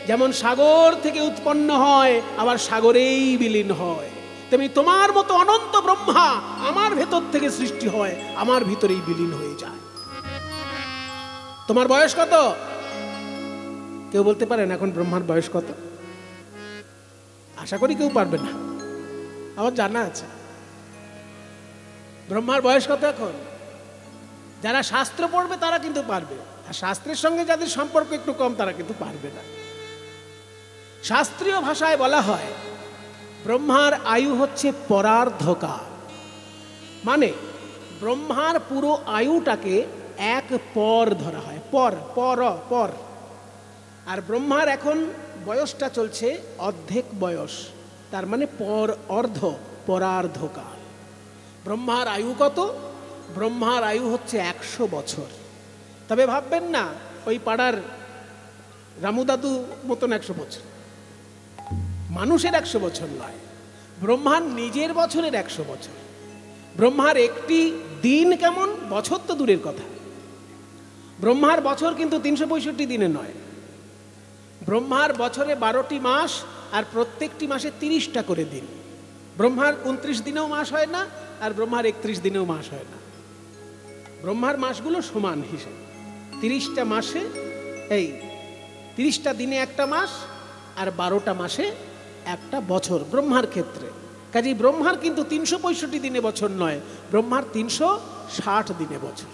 যেমন সাগর থেকে উৎপন্ন হয় আবার সাগরেই বিলীন হয়, তেমনি তোমার মতো অনন্ত ব্রহ্মা আমার ভেতর থেকে সৃষ্টি হয়, আমার ভিতরেই বিলীন হয়ে যায়। তোমার বয়স কত? কেউ বলতে পারেন এখন ব্রহ্মার বয়স কত? আশা করি কেউ পারবে না। আমার জানা আছে ব্রহ্মার বয়স কত এখন। যারা শাস্ত্র পড়বে তারা কিন্তু পারবে, আর শাস্ত্রের সঙ্গে যাদের সম্পর্ক একটু কম তারা কিন্তু পারবে না। শাস্ত্রীয় ভাষায় বলা হয় ব্রহ্মার আয়ু হচ্ছে পরার্ধকাল, মানে ব্রহ্মার পুরো আয়ুটাকে এক পর ধরা হয়। পর পর পর। আর ব্রহ্মার এখন বয়সটা চলছে অর্ধেক বয়স, তার মানে পর অর্ধ, পরার্ধকাল। ব্রহ্মার আয়ু কত? ব্রহ্মার আয়ু হচ্ছে 100 বছর। তবে ভাববেন না ওই পাড়ার রামু দাদু মতন 100 বছর, মানুষের 100 বছর নয়, ব্রহ্মার নিজের বছরের 100 বছর। ব্রহ্মার একটি দিন কেমন, বছর তো দূরের কথা। ব্রহ্মার বছর কিন্তু 365 দিনে নয়। ব্রহ্মার বছরে 12টি মাস, আর প্রত্যেকটি মাসে 30টা করে দিন। ব্রহ্মার 29 দিনেও মাস হয় না, আর ব্রহ্মার 31 দিনেও মাস হয় না। ব্রহ্মার মাসগুলো সমান হিসেবে। 30টা মাসে এই 30টা দিনে একটা মাস, আর 12টা মাসে একটা বছর ব্রহ্মার ক্ষেত্রে। কাজেই ব্রহ্মার কিন্তু 365 দিনে বছর নয়, ব্রহ্মার 360 দিনে বছর।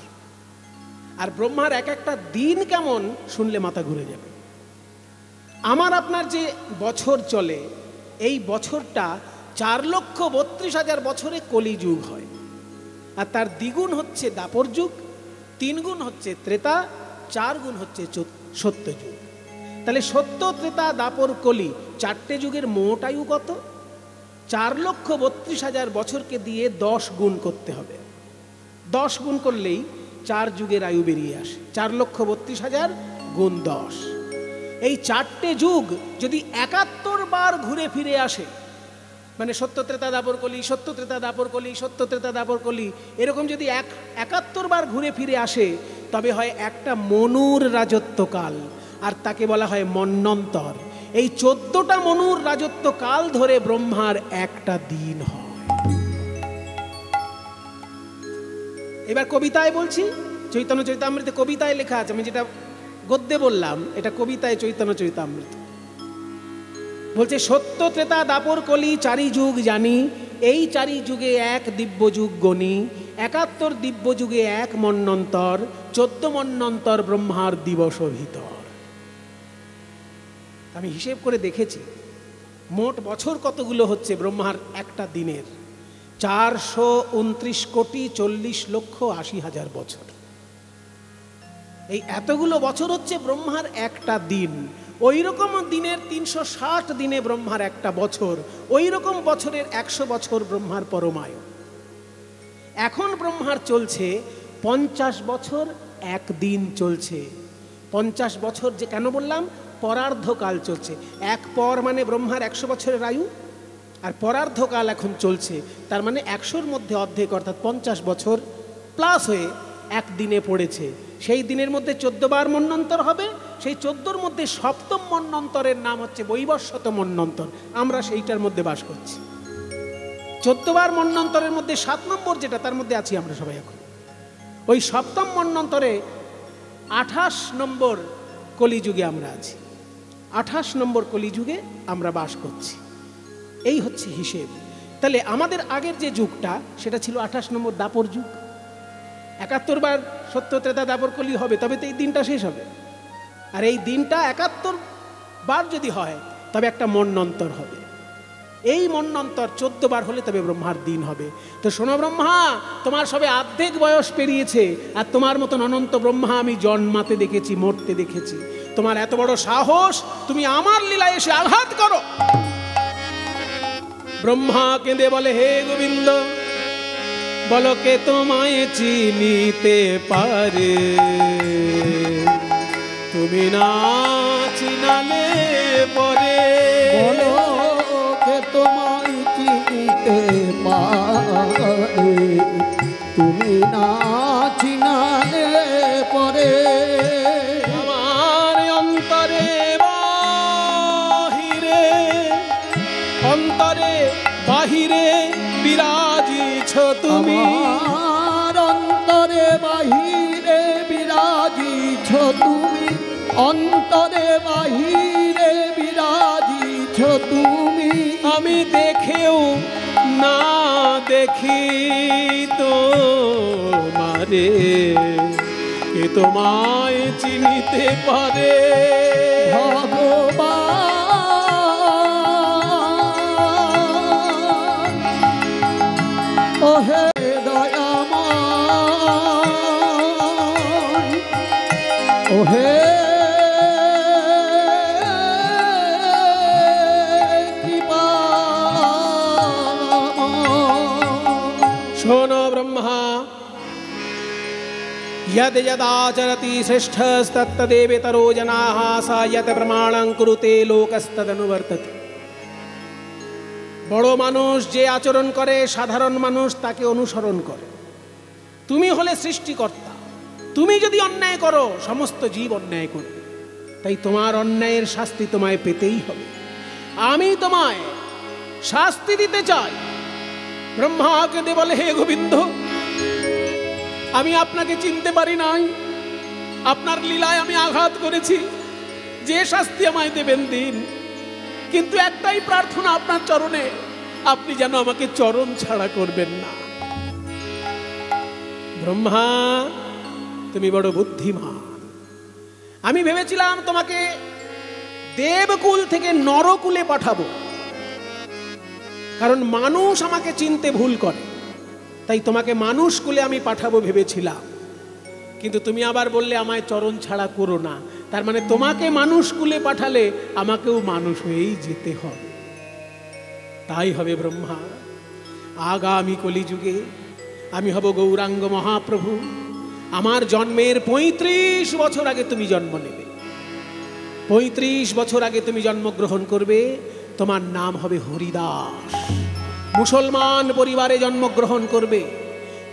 আর ব্রহ্মার এক একটা দিন কেমন শুনলে মাথা ঘুরে যাবে। আমার আপনার যে বছর চলে, এই বছরটা 4,32,000 বছরে কলিযুগ হয়, আর তার দ্বিগুণ হচ্ছে দাপর যুগ, 3 গুণ হচ্ছে ত্রেতা, 4 গুণ হচ্ছে সত্যযুগ। তাহলে সত্য, ত্রেতা, দাপর, কলি, চারটে যুগের মোট আয়ু কত? 4,32,000 বছরকে দিয়ে 10 গুণ করতে হবে। 10 গুণ করলেই 4 যুগের আয়ু বেরিয়ে আসে। 4,32,000 গুণ 10। এই 4টে যুগ যদি 71 বার ঘুরে ফিরে আসে, মানে সত্য, ত্রেতা, দাপর, কলি, সত্য, ত্রেতা, দাপর, কলি, সত্য, ত্রেতা, দাপর, কলি, এরকম যদি 71 বার ঘুরে ফিরে আসে, তবে হয় একটা মনুর রাজত্বকাল, আর তাকে বলা হয় মন্বন্তর। এই 14টা মনুর রাজত্বকাল ধরে ব্রহ্মার একটা দিন হয়। এবার কবিতায় বলছি, চৈতন্য চরিতামৃতে কবিতায় লেখা আছে, আমি যেটা গদ্যে বললাম এটা কবিতায় চৈতন্য চরিতামৃত বলছে, সত্য, ত্রেতা, দাপর, কলি 4 যুগ জানি, এই 4 যুগে 1 দিব্য যুগ গণি, 71 দিব্য যুগে 1 মন্বন্তর, 14 মন্বন্তর ব্রহ্মার দিবস ভিতর। আমি হিসেব করে দেখেছি মোট বছর কতগুলো হচ্ছে ব্রহ্মার একটা দিনের। 429,40,80,000 বছর। এই এতগুলো বছর হচ্ছে ব্রহ্মার একটা দিন। ওই রকম দিনের 360 দিনে ব্রহ্মার একটা বছর, ওই রকম বছরের 100 বছর ব্রহ্মার পরমায়ু। এখন ব্রহ্মার চলছে 50 বছর 1 দিন চলছে। 50 বছর যে কেন বললাম, পরার্ধকাল চলছে। 1 পর মানে ব্রহ্মার 100 বছরের আয়ু, আর পরার্ধকাল এখন চলছে, তার মানে 100-র মধ্যে অর্ধেক অর্থাৎ 50 বছর প্লাস হয়ে 1 দিনে পড়েছে। সেই দিনের মধ্যে 14 বার মন্বন্তর হবে। সেই 14-র মধ্যে 7ম মন্বন্তরের নাম হচ্ছে বৈবস্বত মন্বন্তর। আমরা সেইটার মধ্যে বাস করছি। 14 বার মন্বন্তরের মধ্যে 7 নম্বর যেটা, তার মধ্যে আছি আমরা সবাই এখন। ওই 7ম মন্বন্তরে 28 নম্বর কলিযুগে আমরা আছি। 28 নম্বর কলিযুগে আমরা বাস করছি। এই হচ্ছে হিসেব। তাহলে আমাদের আগের যে যুগটা সেটা ছিল 28 নম্বর দাপর যুগ। 71 বার সত্য, ত্রেতা, দাপর, কলি হবে, তবে তো এই দিনটা শেষ হবে। আর এই দিনটা 71 বার যদি হয় তবে একটা মন্বন্তর হবে। এই মন্বন্তর 14 বার হলে তবে ব্রহ্মার দিন হবে। তো শোনো ব্রহ্মা, তোমার সবে অর্ধেক বয়স পেরিয়েছে, আর তোমার মতন অনন্ত ব্রহ্মা আমি জন্মাতে দেখেছি, মরতে দেখেছি। তোমার এত বড় সাহস, তুমি আমার লীলায় এসে আঘাত করো। ব্রহ্মা কেঁদে বলে, হে গোবিন্দ, বলো কে তোমায় চিনিতে পারে, তুমি না চিনালে পরে। বলো কে তোমায় চিনিতে পারে, তুমি না চিনালে পরে। আমার অন্তরে বাহিরে, অন্তরে বাহিরে বিরাজিছ তুমি। আমার অন্তরে বাহিরে বিরাজিছ তুমি, অন্তরে বাহিরে বিরাজিছ তুমি। আমি দেখেও না দেখি তোমারে, কে তোমায় চিনিতে পারে। ভগবান ওহে দয়াময়, ওহে শোনো ব্রহ্মা, यद यदाचरति श्रेष्ठस्तत्तदेवेतरो जनाः स यत् प्रमाणं कुरुते लोकस्तदनुवर्तते। বড় মানুষ যে আচরণ করে সাধারণ মানুষ তাকে অনুসরণ করে। তুমি হলে সৃষ্টিকর্তা, তুমি যদি অন্যায় করো সমস্ত জীব অন্যায় করবে। তাই তোমার অন্যায়ের শাস্তি তোমায় পেতেই হবে। আমি তোমায় শাস্তি দিতে চাই। ব্রহ্মাকে দে বলে, হে গোবিন্দ, আমি আপনাকে চিনতে পারি নাই, আপনার লীলায় আমি আঘাত করেছি, যে শাস্তি আমায় দেবেন দিন। কিন্তু একটাই প্রার্থনা আপনার চরণে, আপনি যেন আমাকে চরণ ছাড়া করবেন না। ব্রহ্মা, তুমি বড় বুদ্ধিমান। আমি ভেবেছিলাম তোমাকে দেবকুল থেকে নরকুলে পাঠাবো, কারণ মানুষ আমাকে চিনতে ভুল করে, তাই তোমাকে মানুষ কুলে আমি পাঠাবো ভেবেছিলাম। কিন্তু তুমি আবার বললে আমায় চরণ ছাড়া করো না। তার মানে তোমাকে মানুষ কুলে পাঠালে আমাকেও মানুষ হয়েই যেতে হবে। তাই হবে ব্রহ্মা, আগামী কলিযুগে আমি হব গৌরাঙ্গ মহাপ্রভু। আমার জন্মের 35 বছর আগে তুমি জন্ম নেবে, 35 বছর আগে তুমি জন্মগ্রহণ করবে। তোমার নাম হবে হরিদাস। মুসলমান পরিবারে জন্মগ্রহণ করবে,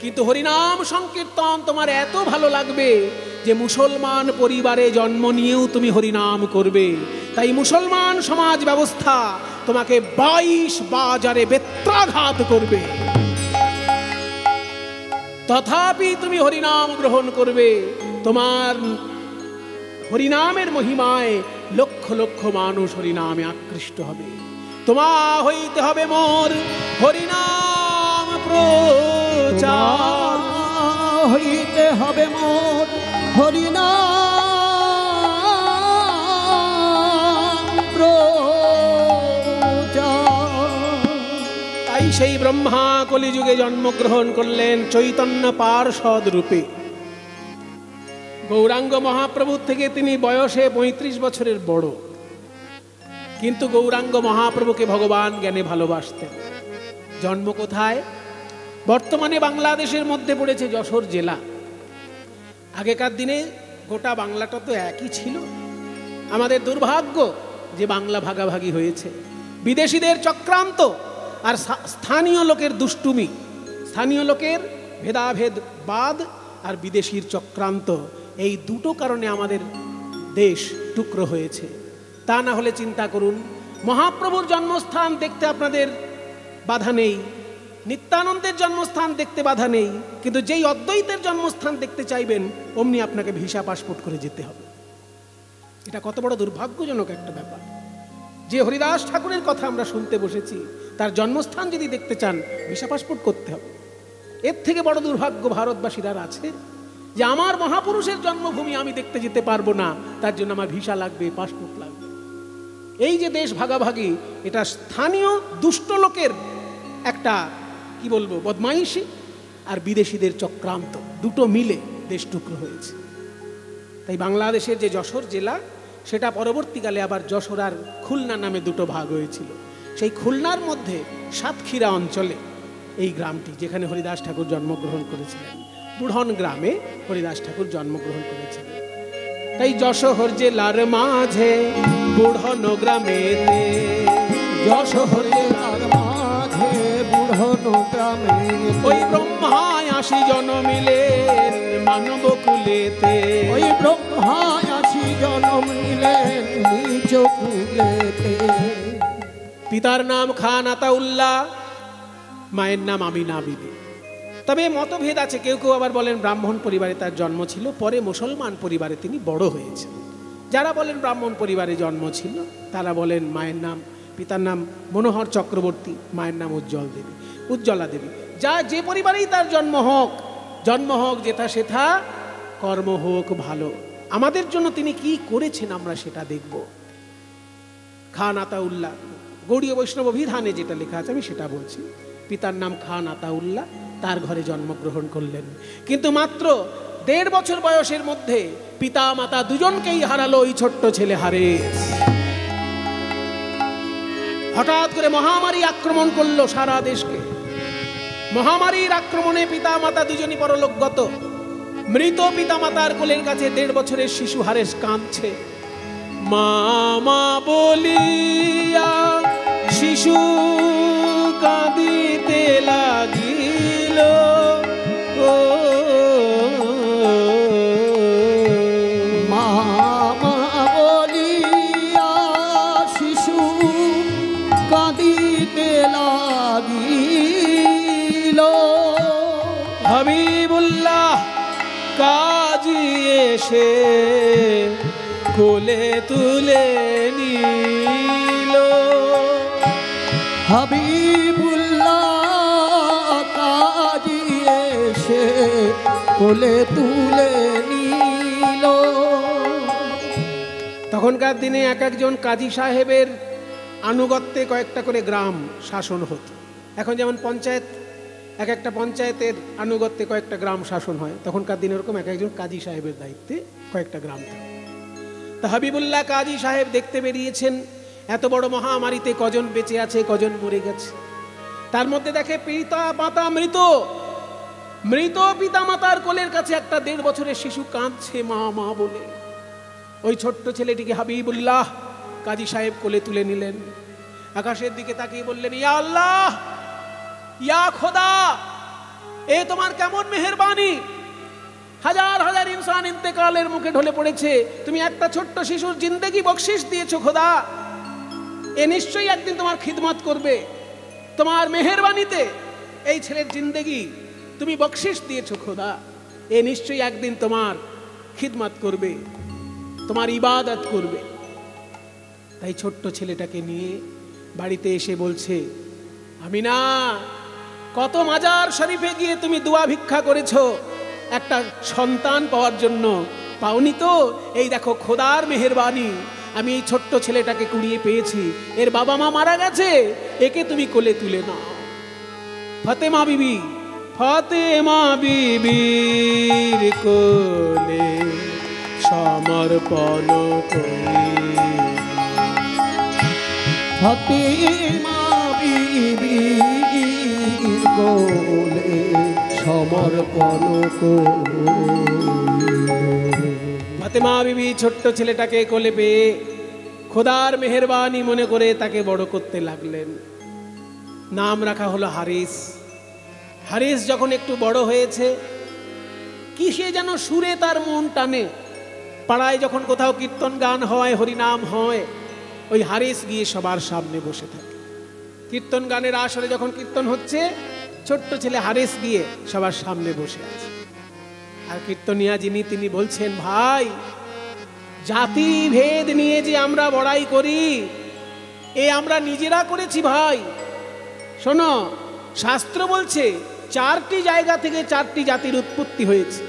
কিন্তু হরিনাম সংকীর্তন তোমার এত ভালো লাগবে যে মুসলমান পরিবারে জন্ম নিয়েও তুমি হরিনাম করবে। তাই মুসলমান সমাজ ব্যবস্থা তোমাকে 22 বাজারে বেত্রাঘাত করবে, তথাপি তুমি হরিনাম গ্রহণ করবে। তোমার হরিনামের মহিমায় লক্ষ লক্ষ মানুষ হরিনামে আকৃষ্ট হবে। তোমা হইতে হবে মোর হরিনাম প্রচার, হইতে হবে মোর হরিনাম প্রচার। তাই সেই ব্রহ্মা কলিযুগে জন্মগ্রহণ করলেন চৈতন্য পার্ষদ রূপে। গৌরাঙ্গ মহাপ্রভুর থেকে তিনি বয়সে 35 বছরের বড়, কিন্তু গৌরাঙ্গ মহাপ্রভুকে ভগবান জ্ঞানে ভালোবাসতেন। জন্ম কোথায়? বর্তমানে বাংলাদেশের মধ্যে পড়েছে যশোর জেলা। আগেকার দিনে গোটা বাংলাটা তো একই ছিল। আমাদের দুর্ভাগ্য যে বাংলা ভাগাভাগি হয়েছে। বিদেশিদের চক্রান্ত আর স্থানীয় লোকের দুষ্টুমি, স্থানীয় লোকের ভেদাভেদবাদ আর বিদেশির চক্রান্ত, এই দুটো কারণে আমাদের দেশ টুকরো হয়েছে। তা না হলে চিন্তা করুন, মহাপ্রভুর জন্মস্থান দেখতে আপনাদের বাধা নেই, নিত্যানন্দের জন্মস্থান দেখতে বাধা নেই, কিন্তু যেই অদ্বৈতের জন্মস্থান দেখতে চাইবেন অমনি আপনাকে ভিসা পাসপোর্ট করে যেতে হবে। এটা কত বড় দুর্ভাগ্যজনক একটা ব্যাপার। যে হরিদাস ঠাকুরের কথা আমরা শুনতে বসেছি, তার জন্মস্থান যদি দেখতে চান ভিসা পাসপোর্ট করতে হবে। এর থেকে বড় দুর্ভাগ্য ভারতবাসীর আর আছে যে আমার মহাপুরুষের জন্মভূমি আমি দেখতে যেতে পারবো না, তার জন্য আমার ভিসা লাগবে, পাসপোর্ট লাগবে। এই যে দেশ ভাগাভাগি, এটা স্থানীয় দুষ্ট লোকের একটা কি বলবো বদমাইশি আর বিদেশিদের চক্রান্ত, দুটো মিলে দেশ টুকরো হয়েছে। তাই বাংলাদেশের যে যশোর জেলা, সেটা পরবর্তীকালে আবার যশোর আর খুলনা নামে দুটো ভাগ হয়েছিল। সেই খুলনার মধ্যে সাতক্ষীরা অঞ্চলে এই গ্রামটি, যেখানে হরিদাস ঠাকুর জন্মগ্রহণ করেছিলেন, বুড়ন গ্রামে হরিদাস ঠাকুর জন্মগ্রহণ করেছিলেন। তাই যশোর জেলার মাঝে বুড়ন গ্রামে, যশোর জেলার মাঝে বুড়ন গ্রামে, ওই ব্রহ্মায় 80 জন মিলেন মানব কুলেতে, ওই ব্রহ্মায় 80 জন মিলেন নিজ কুলেতে। পিতার নাম খান আতাউল্লাহ, মায়ের নাম আমিনা বিবি। তবে মতভেদ আছে, কেউ কেউ আবার বলেন ব্রাহ্মণ পরিবারে তার জন্ম ছিল, পরে মুসলমান পরিবারে তিনি বড় হয়েছেন। যারা বলেন ব্রাহ্মণ পরিবারে জন্ম ছিল, তারা বলেন মায়ের নাম, পিতার নাম মনোহর চক্রবর্তী, মায়ের নাম উজ্জ্বলা দেবী। যা যে পরিবারেই তার জন্ম হোক যেথা সেথা, কর্ম হোক ভালো। আমাদের জন্য তিনি কি করেছেন আমরা সেটা দেখব। খান আতাউল্লাহ, গৌড়ীয় বৈষ্ণব অভিধানে যেটা লেখা আছে আমি সেটা বলছি। পিতার নাম খান আতাউল্লাহ, তার ঘরে জন্মগ্রহণ করলেন, কিন্তু মাত্র 1.5 বছর বয়সের মধ্যে পিতা মাতা দুজনকেই হারালো ওই ছোট্ট ছেলে হারেস। হঠাৎ করে মহামারী আক্রমণ করলো সারা দেশকে। মহামারীর আক্রমণে পিতা মাতা দুজনই পরলোকগত। মৃত পিতা মাতার কোলের কাছে 1.5 বছরের শিশু হারেস কাঁদছে। মামা বলিয়া শিশু কাঁদিতে লাগিল, ও মামা বলিয়া শিশু কাঁদিতে লাগিল। হাবিবুল্লাহ কাজী এসে কোলে তুলে নিল, হাবিবুল্লাহ কাজী এসে কোলে তুলে নিল। তখনকার দিনে এক একজন কাজী সাহেবের আনুগত্যে কয়েকটা করে গ্রাম শাসন হতো। এখন যেমন পঞ্চায়েত, এক একটা পঞ্চায়েতের আনুগত্যে কয়েকটা গ্রাম শাসন হয়, তখনকার দিনে এরকম এক একজন কাজী সাহেবের দায়িত্বে কয়েকটা গ্রাম থাকে। তা হাবিবুল্লাহ কাজী সাহেব দেখতে বেরিয়েছেন এত বড় মহামারীতে কজন বেঁচে আছে, কজন মরে গেছে। তার মধ্যে দেখে পিতা মাতা মৃত, মৃত পিতা মাতার কোলের কাছে একটা 1.5 বছরের শিশু কাঁদছে মা মা বলে। ওই ছোট্ট ছেলেটিকে হাবিবুল্লাহ কাজী সাহেব কোলে তুলে নিলেন, আকাশের দিকে তাকিয়ে বললেন, ইয়া আল্লাহ, ইয়া খোদা, এ তোমার কেমন মেহেরবানি, হাজার হাজার ইনসান ইন্তেকালের মুখে ঢলে পড়েছে, তুমি একটা ছোট্ট শিশুর জিন্দেগি বকশিশ দিয়েছো খোদা। এ নিশ্চয়ই একদিন তোমার খিদমত করবে, তোমার মেহেরবানিতে এই ছেলের জিন্দেগি তুমি বকশিশ দিয়েছো খোদা, এ নিশ্চয়ই একদিন তোমার খিদমত করবে, তোমার ইবাদত করবে। তাই ছোট্ট ছেলেটাকে নিয়ে বাড়িতে এসে বলছে, আমিনা, কত মাজার শরীফে গিয়ে তুমি দোয়া ভিক্ষা করেছো একটা সন্তান পাওয়ার জন্য, পাওনি তো? এই দেখো খোদার মেহেরবানি, আমি এই ছোট্ট ছেলেটাকে কুড়িয়ে পেয়েছি, এর বাবা মা মারা গেছে, একে তুমি কোলে তুলে নাও। ফাতেমা বিবি, ফাতেমা বিবির কোলে সমর্পণ করি, ফাতেমা বিবির কোলে সমর্পণ করি। ফাতেমা বিবি ছোট্ট ছেলেটাকে কোলে পেয়ে খোদার মেহেরবানি মনে করে তাকে বড় করতে লাগলেন। নাম রাখা হলো হারিস। হারিস যখন একটু বড় হয়েছে, কিসে যেন সুরে তার মন টানে। পাড়ায় যখন কোথাও কীর্তন গান হয়, হরিনাম হয়, ওই হারিস গিয়ে সবার সামনে বসে থাকে। কীর্তন গানের আসরে যখন কীর্তন হচ্ছে, ছোট্ট ছেলে হারিস গিয়ে সবার সামনে বসে আছে। আর কীর্তনিয়া যিনি, তিনি বলছেন, ভাই, জাতি ভেদ নিয়ে যে আমরা বড়াই করি, এ আমরা নিজেরা করেছি ভাই। শোনো, শাস্ত্র বলছে 4টি জায়গা থেকে 4টি জাতির উৎপত্তি হয়েছে।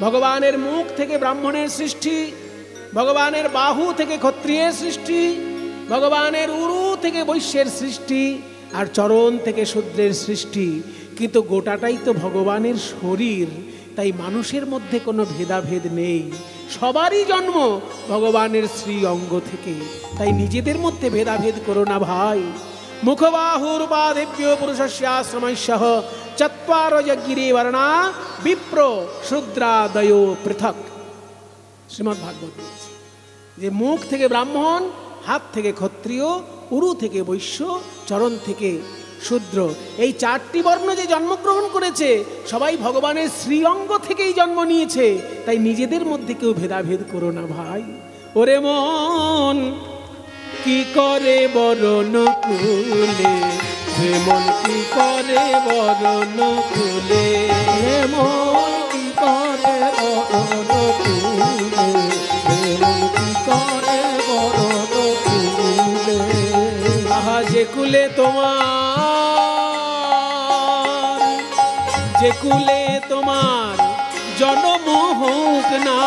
ভগবানের মুখ থেকে ব্রাহ্মণের সৃষ্টি, ভগবানের বাহু থেকে ক্ষত্রিয়ের সৃষ্টি, ভগবানের উরু থেকে বৈশ্যের সৃষ্টি, আর চরণ থেকে শূদ্রের সৃষ্টি। কিন্তু গোটাটাই তো ভগবানের শরীর, তাই মানুষের মধ্যে কোনো ভেদাভেদ নেই, সবারই জন্ম ভগবানের শ্রী অঙ্গ থেকে। তাই নিজেদের মধ্যে ভেদাভেদ করো না ভাই। মুখবাহুরূপাদেভ্য পুরুষস্যাশ্রমৈঃ চত্বারো যজ্ঞিরে বর্ণা বিপ্র শূদ্রাদয় পৃথক। শ্রীমদ্ ভাগবত বলছে যে মুখ থেকে ব্রাহ্মণ, হাত থেকে ক্ষত্রিয়, উরু থেকে বৈশ্য, চরণ থেকে শূদ্র, এই 4টি বর্ণ যে জন্মগ্রহণ করেছে, সবাই ভগবানের শ্রীঅঙ্গ থেকেই জন্ম নিয়েছে। তাই নিজেদের মধ্যে কেউ ভেদাভেদ করো না ভাই। ওরে মন কি করে বরণ কুলে, হে মন কি করে বরণ কুলে, হে মন কি করে বরণ কুলে, হে মন কি করে বরণ কুলে। আহা যে কুলে তোমার, যে কুলে তোমার জন্ম হোক না,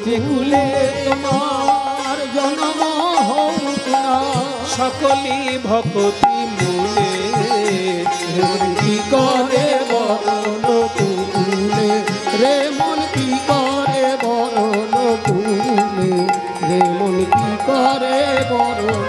যে কুলে তোমার জন্ম হোক না, সকলি ভক্তি মূলে, রে মন কি করে বরণ কুলে, রে মন কি করে বরণ কুলে, রে মন কি করে বরণ